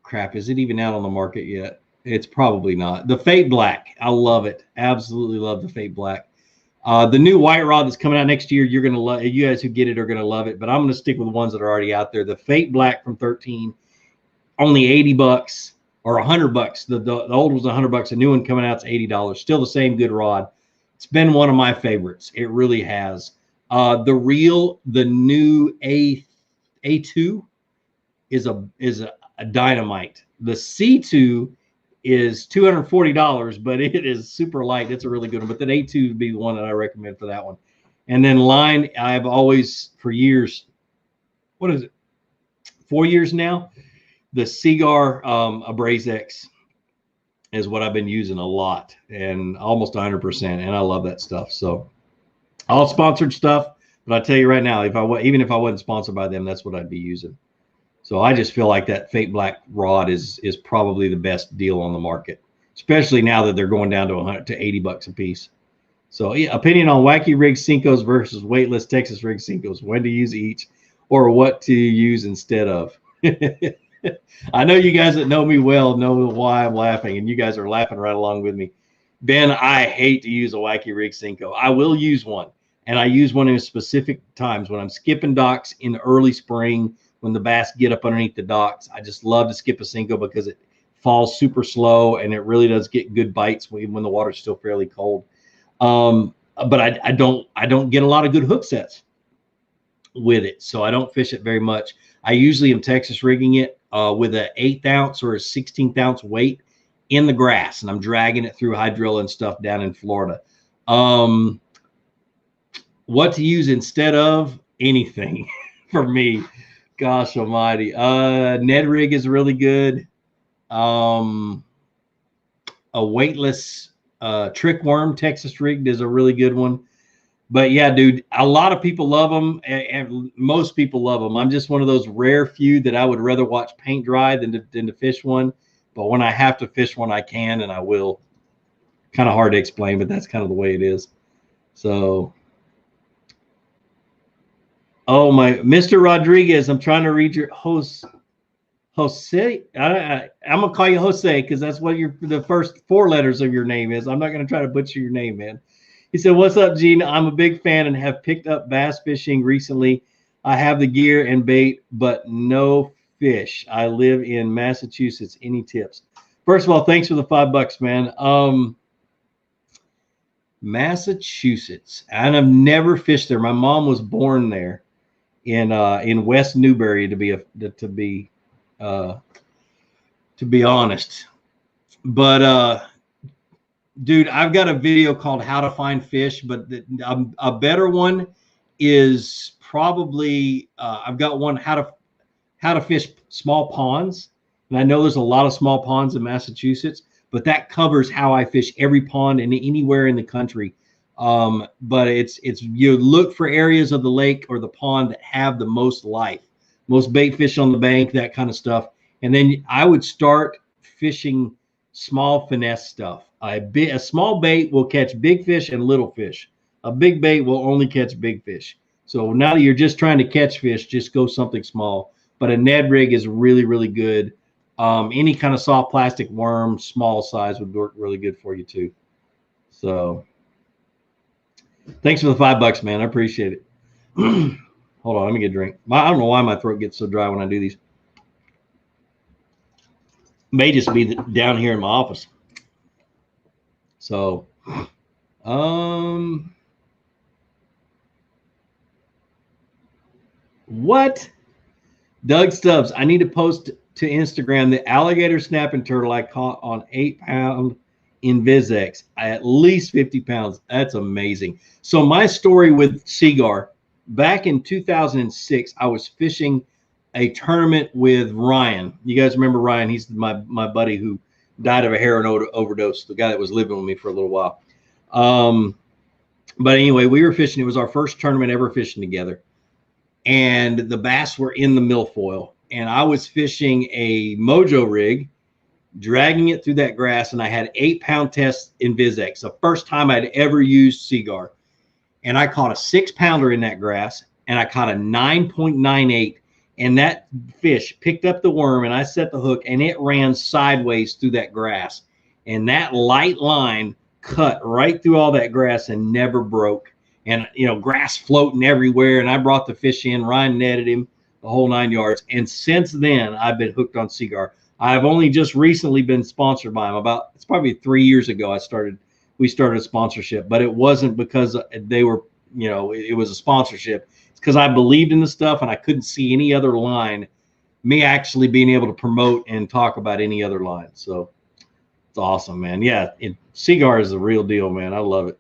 Speaker 1: crap, is it even out on the market yet? It's probably not. The Fate Black. I love it. Absolutely love the Fate Black. The new white rod that's coming out next year, you're going to love it. You guys who get it are going to love it, but I'm going to stick with the ones that are already out there. The Fate Black from 13, only $80 or $100. The old was $100. The new one coming out is $80. Still the same good rod. It's been one of my favorites. It really has. The new A2 is a dynamite. The C2 is $240, but it is super light. It's a really good one. But the A2 would be the one that I recommend for that one. And then line, I've always, for years, what is it? 4 years now, the Seagar Abrase X is what I've been using a lot, and almost 100%. And I love that stuff. So all sponsored stuff, but I tell you right now, even if I wasn't sponsored by them, that's what I'd be using. So I just feel like that Fate Black rod is probably the best deal on the market, especially now that they're going down to $80 a piece. So yeah, opinion on wacky rig Senkos versus weightless Texas rig Senkos. When to use each, or what to use instead of. I know you guys that know me well know why I'm laughing, and you guys are laughing right along with me. Ben, I hate to use a wacky rig Senko. I will use one, and I use one in specific times when I'm skipping docks in the early spring, when the bass get up underneath the docks. I just love to skip a Senko because it falls super slow, and it really does get good bites even when the water's still fairly cold. But I don't get a lot of good hook sets with it, so I don't fish it very much. I usually am Texas rigging it with an 1/8 ounce or a 16th ounce weight in the grass, and I'm dragging it through hydrilla and stuff down in Florida. What to use instead of anything for me? Gosh almighty. Ned rig is really good. A weightless trick worm Texas rigged is a really good one. But yeah, dude, a lot of people love them, and most people love them. I'm just one of those rare few that I would rather watch paint dry than to fish one. But when I have to fish one, I can, and I will. Kind of hard to explain, but that's kind of the way it is. So, oh my, Mr. Rodriguez, I'm trying to read your Jose. I'm gonna call you Jose because that's what the first 4 letters of your name is. I'm not gonna try to butcher your name, man. He said, "What's up, Gene? I'm a big fan and have picked up bass fishing recently. I have the gear and bait, but no fish. I live in Massachusetts. Any tips?" First of all, thanks for the $5, man. Massachusetts. And I've never fished there. My mom was born there in West Newbury, to be honest. But dude, I've got a video called How to Find Fish, but a better one is probably I've got one how to fish small ponds. And I know there's a lot of small ponds in Massachusetts, but that covers how I fish every pond and anywhere in the country. But it's you look for areas of the lake or the pond that have the most life, most bait fish on the bank, that kind of stuff. And then I would start fishing small finesse stuff. A small bait will catch big fish and little fish. A big bait will only catch big fish. So now that you're just trying to catch fish, just go something small. But a Ned rig is really, really good. Any kind of soft plastic worm, small size, would work really good for you too. So thanks for the $5, man. I appreciate it. Hold on, let me get a drink. I don't know why my throat gets so dry when I do these. May just be down here in my office. So, what? Doug Stubbs, I need to post to Instagram the alligator snapping turtle I caught on 8-pound Invisex, at least 50 pounds. That's amazing. So my story with Seagar, back in 2006, I was fishing a tournament with Ryan. You guys remember Ryan? He's my buddy who died of a heroin overdose, the guy that was living with me for a little while. But anyway, we were fishing. It was our first tournament ever fishing together. And the bass were in the milfoil. And I was fishing a Mojo rig, dragging it through that grass. And I had 8-pound test Invisex, the first time I'd ever used Seagar. And I caught a 6-pounder in that grass. And I caught a 9.98. And that fish picked up the worm, and I set the hook, and it ran sideways through that grass. And that light line cut right through all that grass and never broke. And, you know, grass floating everywhere. And I brought the fish in. Ryan netted him the whole 9 yards. And since then, I've been hooked on Seagar. I've only just recently been sponsored by him. It's probably 3 years ago we started a sponsorship. But it wasn't because they were, you know, it was a sponsorship. Because I believed in the stuff and I couldn't see any other line, me actually being able to promote and talk about any other line. So it's awesome, man. Yeah, Seagar is the real deal, man. I love it.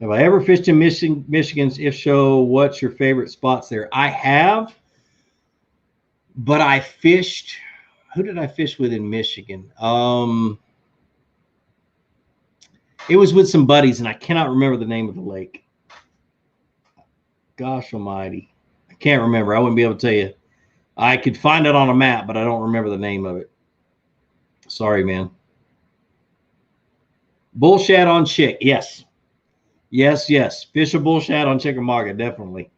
Speaker 1: Have I ever fished in Michigan's? If so, what's your favorite spots there? I have, but I fished. Who did I fish with in Michigan? It was with some buddies, and I cannot remember the name of the lake. Gosh almighty. I can't remember. I wouldn't be able to tell you. I could find it on a map, but I don't remember the name of it. Sorry, man. Bull shad on chick. Yes. Yes. Fish a bull shad on Chickamauga, definitely.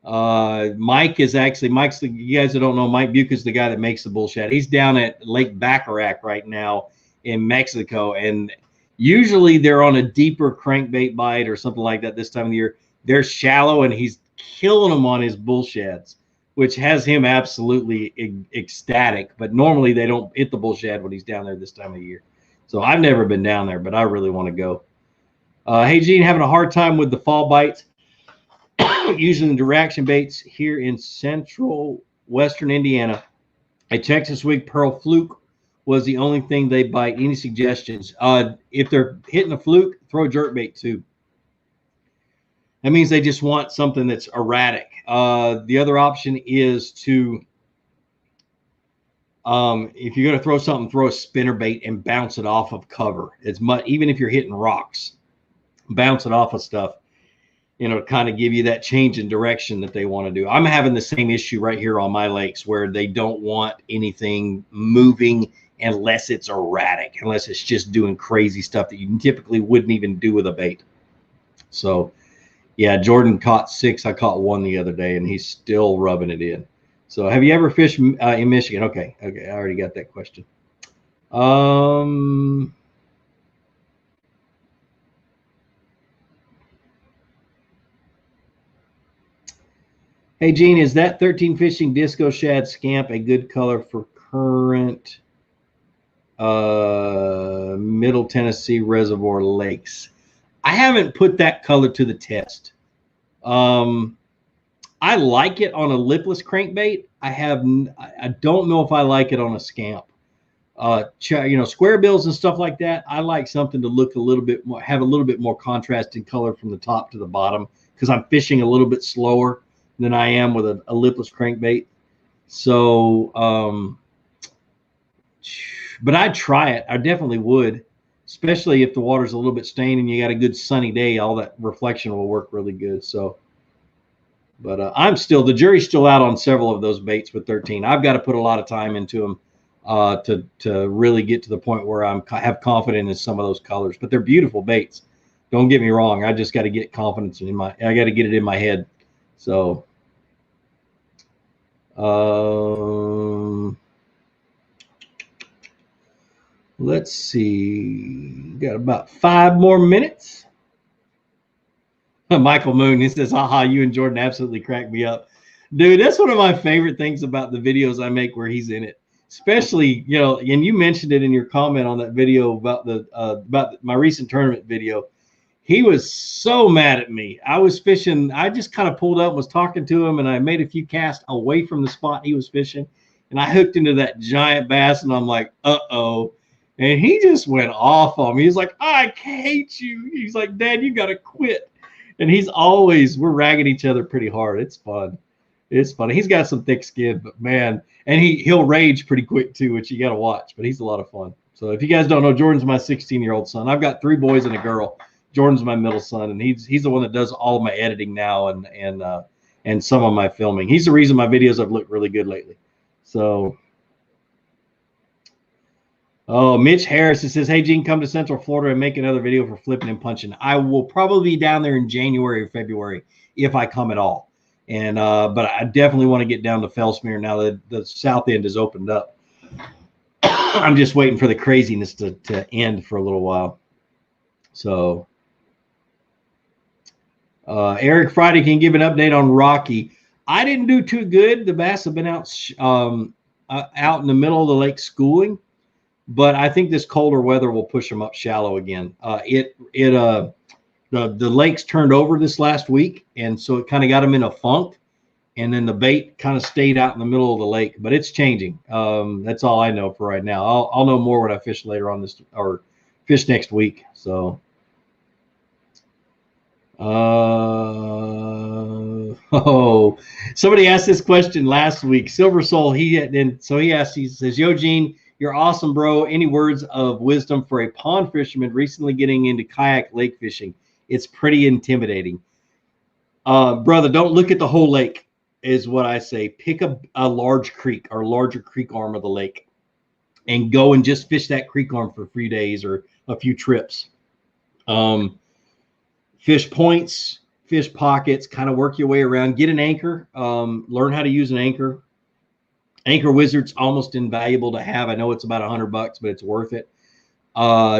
Speaker 1: Mike, you guys that don't know, Mike Buke is the guy that makes the bull shad. He's down at Lake Bacharach right now in Mexico, and usually they're on a deeper crankbait bite or something like that this time of the year. They're shallow, and he's killing them on his bull shads, which has him absolutely ecstatic. But normally they don't hit the bull shad when he's down there this time of year. So I've never been down there, but I really want to go. Hey, Gene, having a hard time with the fall bites. Using the direct baits here in central western Indiana. A Texas wig pearl fluke was the only thing they bite. Any suggestions? If they're hitting a fluke, throw a jerkbait too. That means they just want something that's erratic. The other option is to, if you're going to throw something, throw a spinnerbait and bounce it off of cover. Even if you're hitting rocks, bounce it off of stuff. You know, kind of give you that change in direction that they want to do. I'm having the same issue right here on my lakes where they don't want anything moving unless it's erratic, unless it's just doing crazy stuff that you typically wouldn't even do with a bait. So, yeah, Jordan caught 6. I caught 1 the other day, and he's still rubbing it in. So, have you ever fished in Michigan? Okay, I already got that question. Hey, Gene, is that 13 Fishing Disco Shad Scamp a good color for current Middle Tennessee Reservoir lakes? I haven't put that color to the test. I like it on a lipless crankbait. I don't know if I like it on a scamp. Square bills and stuff like that. I like something to look a little bit more, have a little bit more contrast in color from the top to the bottom, because I'm fishing a little bit slower than I am with a lipless crankbait. So, but I'd try it. I definitely would, especially if the water's a little bit stained and you got a good sunny day. All that reflection will work really good. So, but the jury's still out on several of those baits with 13. I've got to put a lot of time into them to really get to the point where have confidence in some of those colors. But they're beautiful baits. Don't get me wrong. I just got to get confidence I got to get it in my head. So, let's see. Got about 5 more minutes. Michael Moon, he says, haha, you and Jordan absolutely cracked me up. Dude, that's one of my favorite things about the videos I make where he's in it. Especially, and you mentioned it in your comment on that video about my recent tournament video. He was so mad at me. I was fishing. I just kind of pulled up, was talking to him, and I made a few casts away from the spot he was fishing. And I hooked into that giant bass, and I'm like, uh-oh. And he just went off on me. He's like, I hate you. He's like, Dad, you got to quit. And we're ragging each other pretty hard. It's fun. It's funny. He's got some thick skin, but man, and he'll rage pretty quick too, which you got to watch, but he's a lot of fun. So if you guys don't know, Jordan's my 16-year-old son. I've got 3 boys and a girl. Jordan's my middle son, and he's the one that does all of my editing now and some of my filming. He's the reason my videos have looked really good lately. So, Mitch Harris, it says, hey, Gene, come to Central Florida and make another video for flipping and punching. I will probably be down there in January or February if I come at all. And but I definitely want to get down to Fellsmere now that the south end is opened up. I'm just waiting for the craziness to end for a little while. So, Eric Friday can give an update on Rocky. I didn't do too good. The bass have been out in the middle of the lake schooling. But I think this colder weather will push them up shallow again. The lakes turned over this last week, and so it kind of got them in a funk. And then the bait kind of stayed out in the middle of the lake, but it's changing. That's all I know for right now. I'll know more when I fish later on this, or fish next week. So, somebody asked this question last week. Silver Soul, he says, yo, Gene, you're awesome, bro. Any words of wisdom for a pond fisherman recently getting into kayak lake fishing? It's pretty intimidating. Brother, don't look at the whole lake is what I say. Pick a large creek or larger creek arm of the lake and go and just fish that creek arm for a few days or a few trips. Fish points, fish pockets, kind of work your way around. Get an anchor. Learn how to use an anchor. Anchor Wizard's almost invaluable to have. I know it's about $100, but it's worth it.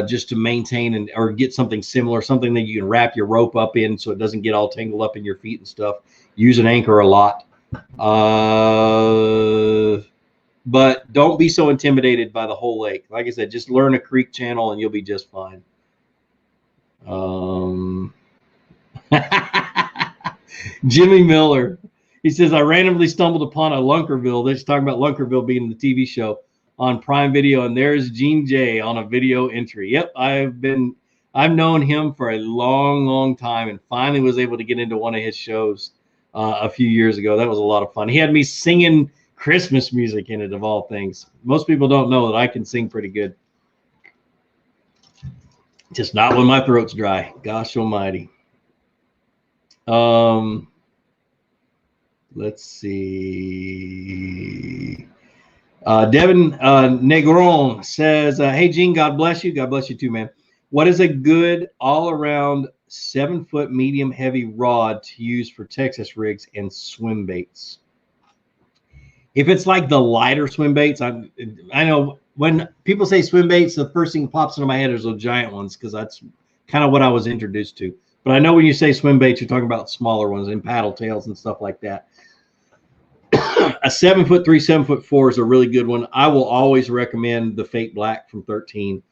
Speaker 1: Just to maintain or get something similar, something that you can wrap your rope up in so it doesn't get all tangled up in your feet and stuff. Use an anchor a lot. But don't be so intimidated by the whole lake. Like I said, just learn a creek channel and you'll be just fine. Jimmy Miller. He says, I randomly stumbled upon a Lunkerville. They're talking about Lunkerville being the TV show on Prime Video, and there's Gene J on a video entry. Yep, I've known him for a long, long time, and finally was able to get into one of his shows a few years ago. That was a lot of fun. He had me singing Christmas music in it, of all things. Most people don't know that I can sing pretty good. Just not when my throat's dry. Gosh almighty. Let's see. Devin Negron says, hey, Gene, God bless you. God bless you too, man. What is a good all-around 7-foot medium heavy rod to use for Texas rigs and swim baits? If it's like the lighter swim baits, I know when people say swim baits, the first thing that pops into my head is those giant ones, because that's kind of what I was introduced to. But I know when you say swim baits, you're talking about smaller ones and paddle tails and stuff like that. A 7'3", 7'4" is a really good one. I will always recommend the Fate Black from 13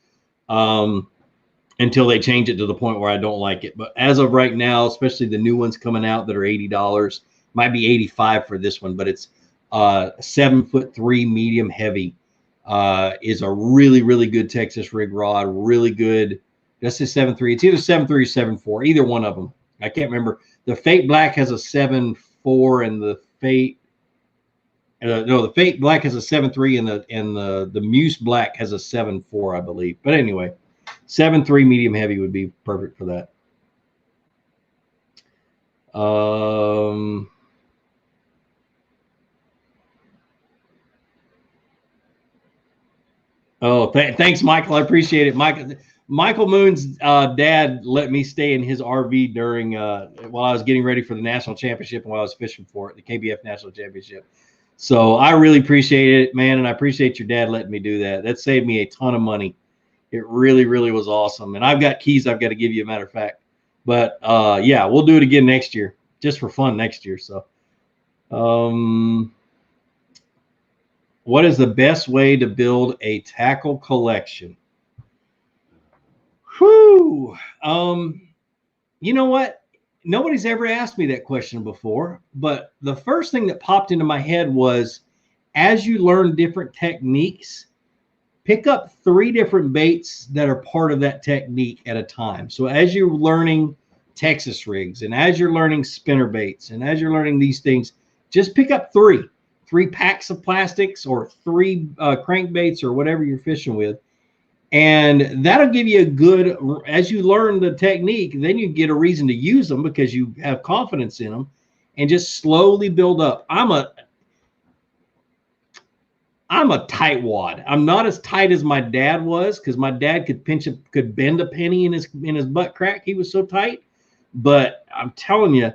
Speaker 1: until they change it to the point where I don't like it. But as of right now, especially the new ones coming out that are $80, might be $85 for this one, but it's 7'3" medium heavy. Is a really, really good Texas rig rod. Really good. That's a 7'3". It's either 7'3" or 7'4", either one of them. I can't remember. The Fate Black has a 7'4", and the Fate no, the Fate Black has a 7'3", and the Muse Black has a 7'4", I believe. But anyway, 7'3" medium heavy would be perfect for that. Thanks, Michael. I appreciate it. Michael Moon's dad let me stay in his RV during while I was getting ready for the national championship and while I was fishing for it, the KBF national championship. So I really appreciate it, man, and I appreciate your dad letting me do that. That saved me a ton of money. It really, really was awesome. And I've got keys I've got to give you, a matter of fact. But yeah, we'll do it again next year, just for fun next year. So what is the best way to build a tackle collection? Whew. You know what? Nobody's ever asked me that question before, but the first thing that popped into my head was, as you learn different techniques, pick up 3 different baits that are part of that technique at a time. So as you're learning Texas rigs, and as you're learning spinner baits, and as you're learning these things, just pick up 3 packs of plastics or 3 crankbaits or whatever you're fishing with. And that'll give you a good, as you learn the technique, then you get a reason to use them because you have confidence in them, and just slowly build up. I'm a tight wad. I'm not as tight as my dad was, because my dad could bend a penny in his butt crack. He was so tight. But I'm telling you,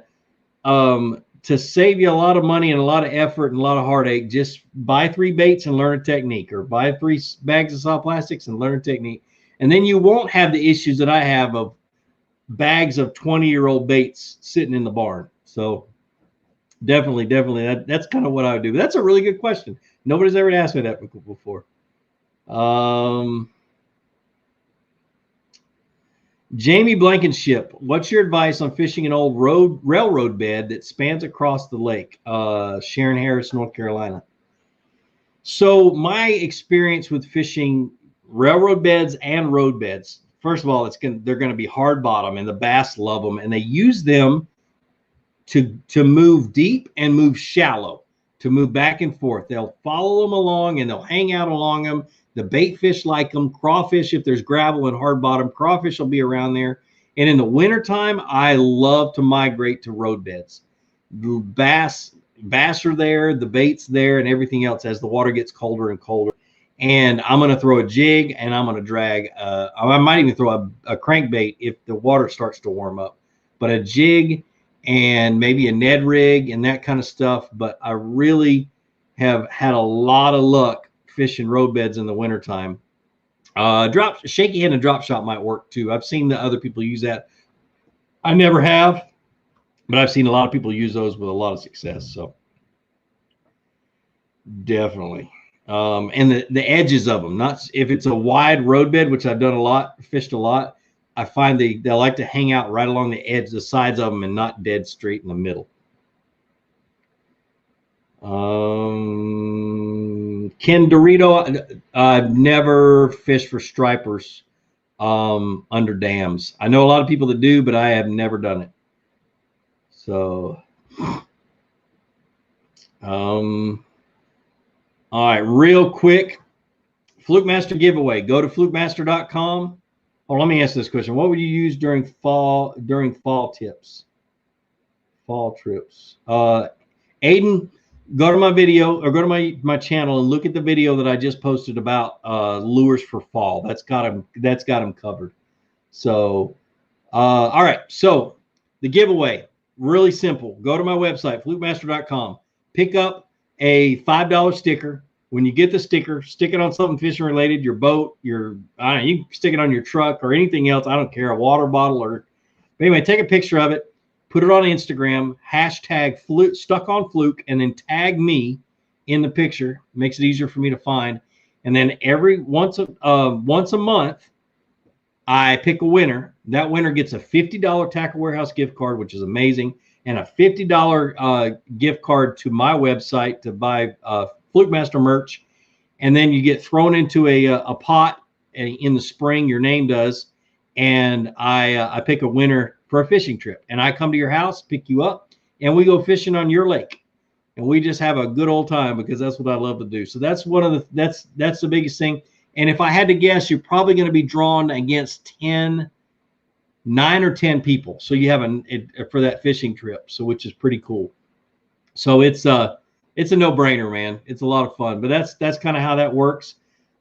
Speaker 1: to save you a lot of money and a lot of effort and a lot of heartache, just buy 3 baits and learn a technique, or buy 3 bags of soft plastics and learn a technique. And then you won't have the issues that I have of bags of 20-year-old baits sitting in the barn. So definitely, that's kind of what I would do. But that's a really good question. Nobody's ever asked me that before. Jamie Blankenship, what's your advice on fishing an old railroad bed that spans across the lake? Sharon Harris, North Carolina. So my experience with fishing railroad beds and road beds, first of all, they're going to be hard bottom, and the bass love them, and they use them to move deep and move shallow, to move back and forth. They'll follow them along, and they'll hang out along them. The bait fish like them. Crawfish, if there's gravel and hard bottom, crawfish will be around there. And in the wintertime, I love to migrate to road beds. Bass are there, the bait's there, and everything else as the water gets colder and colder. And I'm going to throw a jig, and I'm going to drag. I might even throw a crankbait if the water starts to warm up. But a jig and maybe a Ned rig and that kind of stuff. But I really have had a lot of luck fishing road beds in the wintertime. Shaky hand and drop shot might work too. I've seen the other people use that. I never have, but I've seen a lot of people use those with a lot of success. So definitely. And the edges of them, not if it's a wide road bed, which I've done a lot, fished a lot, I find they like to hang out right along the edge, the sides of them, and not dead straight in the middle. Ken Dorito, I've never fished for stripers under dams. I know a lot of people that do, but I have never done it. So, all right, real quick, Fluke Master giveaway. Go to flukemaster.com. Oh, let me ask this question. What would you use during fall tips? Fall trips. Aiden, go to my video or go to my channel and look at the video that I just posted about lures for fall. That's got him covered. So, all right. So the giveaway, really simple. Go to my website, flukemaster.com. Pick up a $5 sticker. When you get the sticker, stick it on something fishing related, your boat, you can stick it on your truck or anything else. I don't care, a water bottle or anyway, take a picture of it. put it on Instagram, hashtag stuck on fluke, and then tag me in the picture. Makes it easier for me to find. And then once a month, I pick a winner. That winner gets a $50 Tackle Warehouse gift card, which is amazing, and a $50 gift card to my website to buy Fluke Master merch. And then you get thrown into a pot in the spring. Your name does, and I pick a winner for a fishing trip. And I come to your house, pick you up, and we go fishing on your lake. And we just have a good old time because that's what I love to do. So that's that's the biggest thing. And if I had to guess, you're probably going to be drawn against 9 or 10 people. So you have for that fishing trip. So which is pretty cool. So it's a no-brainer, man. It's a lot of fun. But that's kind of how that works.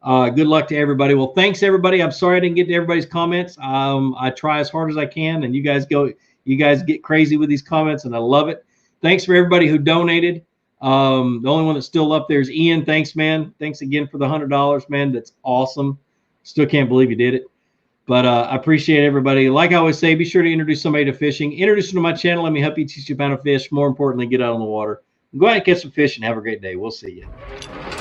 Speaker 1: Good luck to everybody. Well, thanks everybody. I'm sorry I didn't get to everybody's comments. I try as hard as I can, and you guys get crazy with these comments, and I love it. Thanks for everybody who donated. The only one that's still up there is Ian. Thanks, man. Thanks again for the $100, man. That's awesome. Still can't believe you did it. But I appreciate everybody. Like I always say, be sure to introduce somebody to fishing. Introduce them to my channel. Let me help you teach you how to fish. More importantly, get out on the water. Go ahead and catch some fish and have a great day. We'll see you.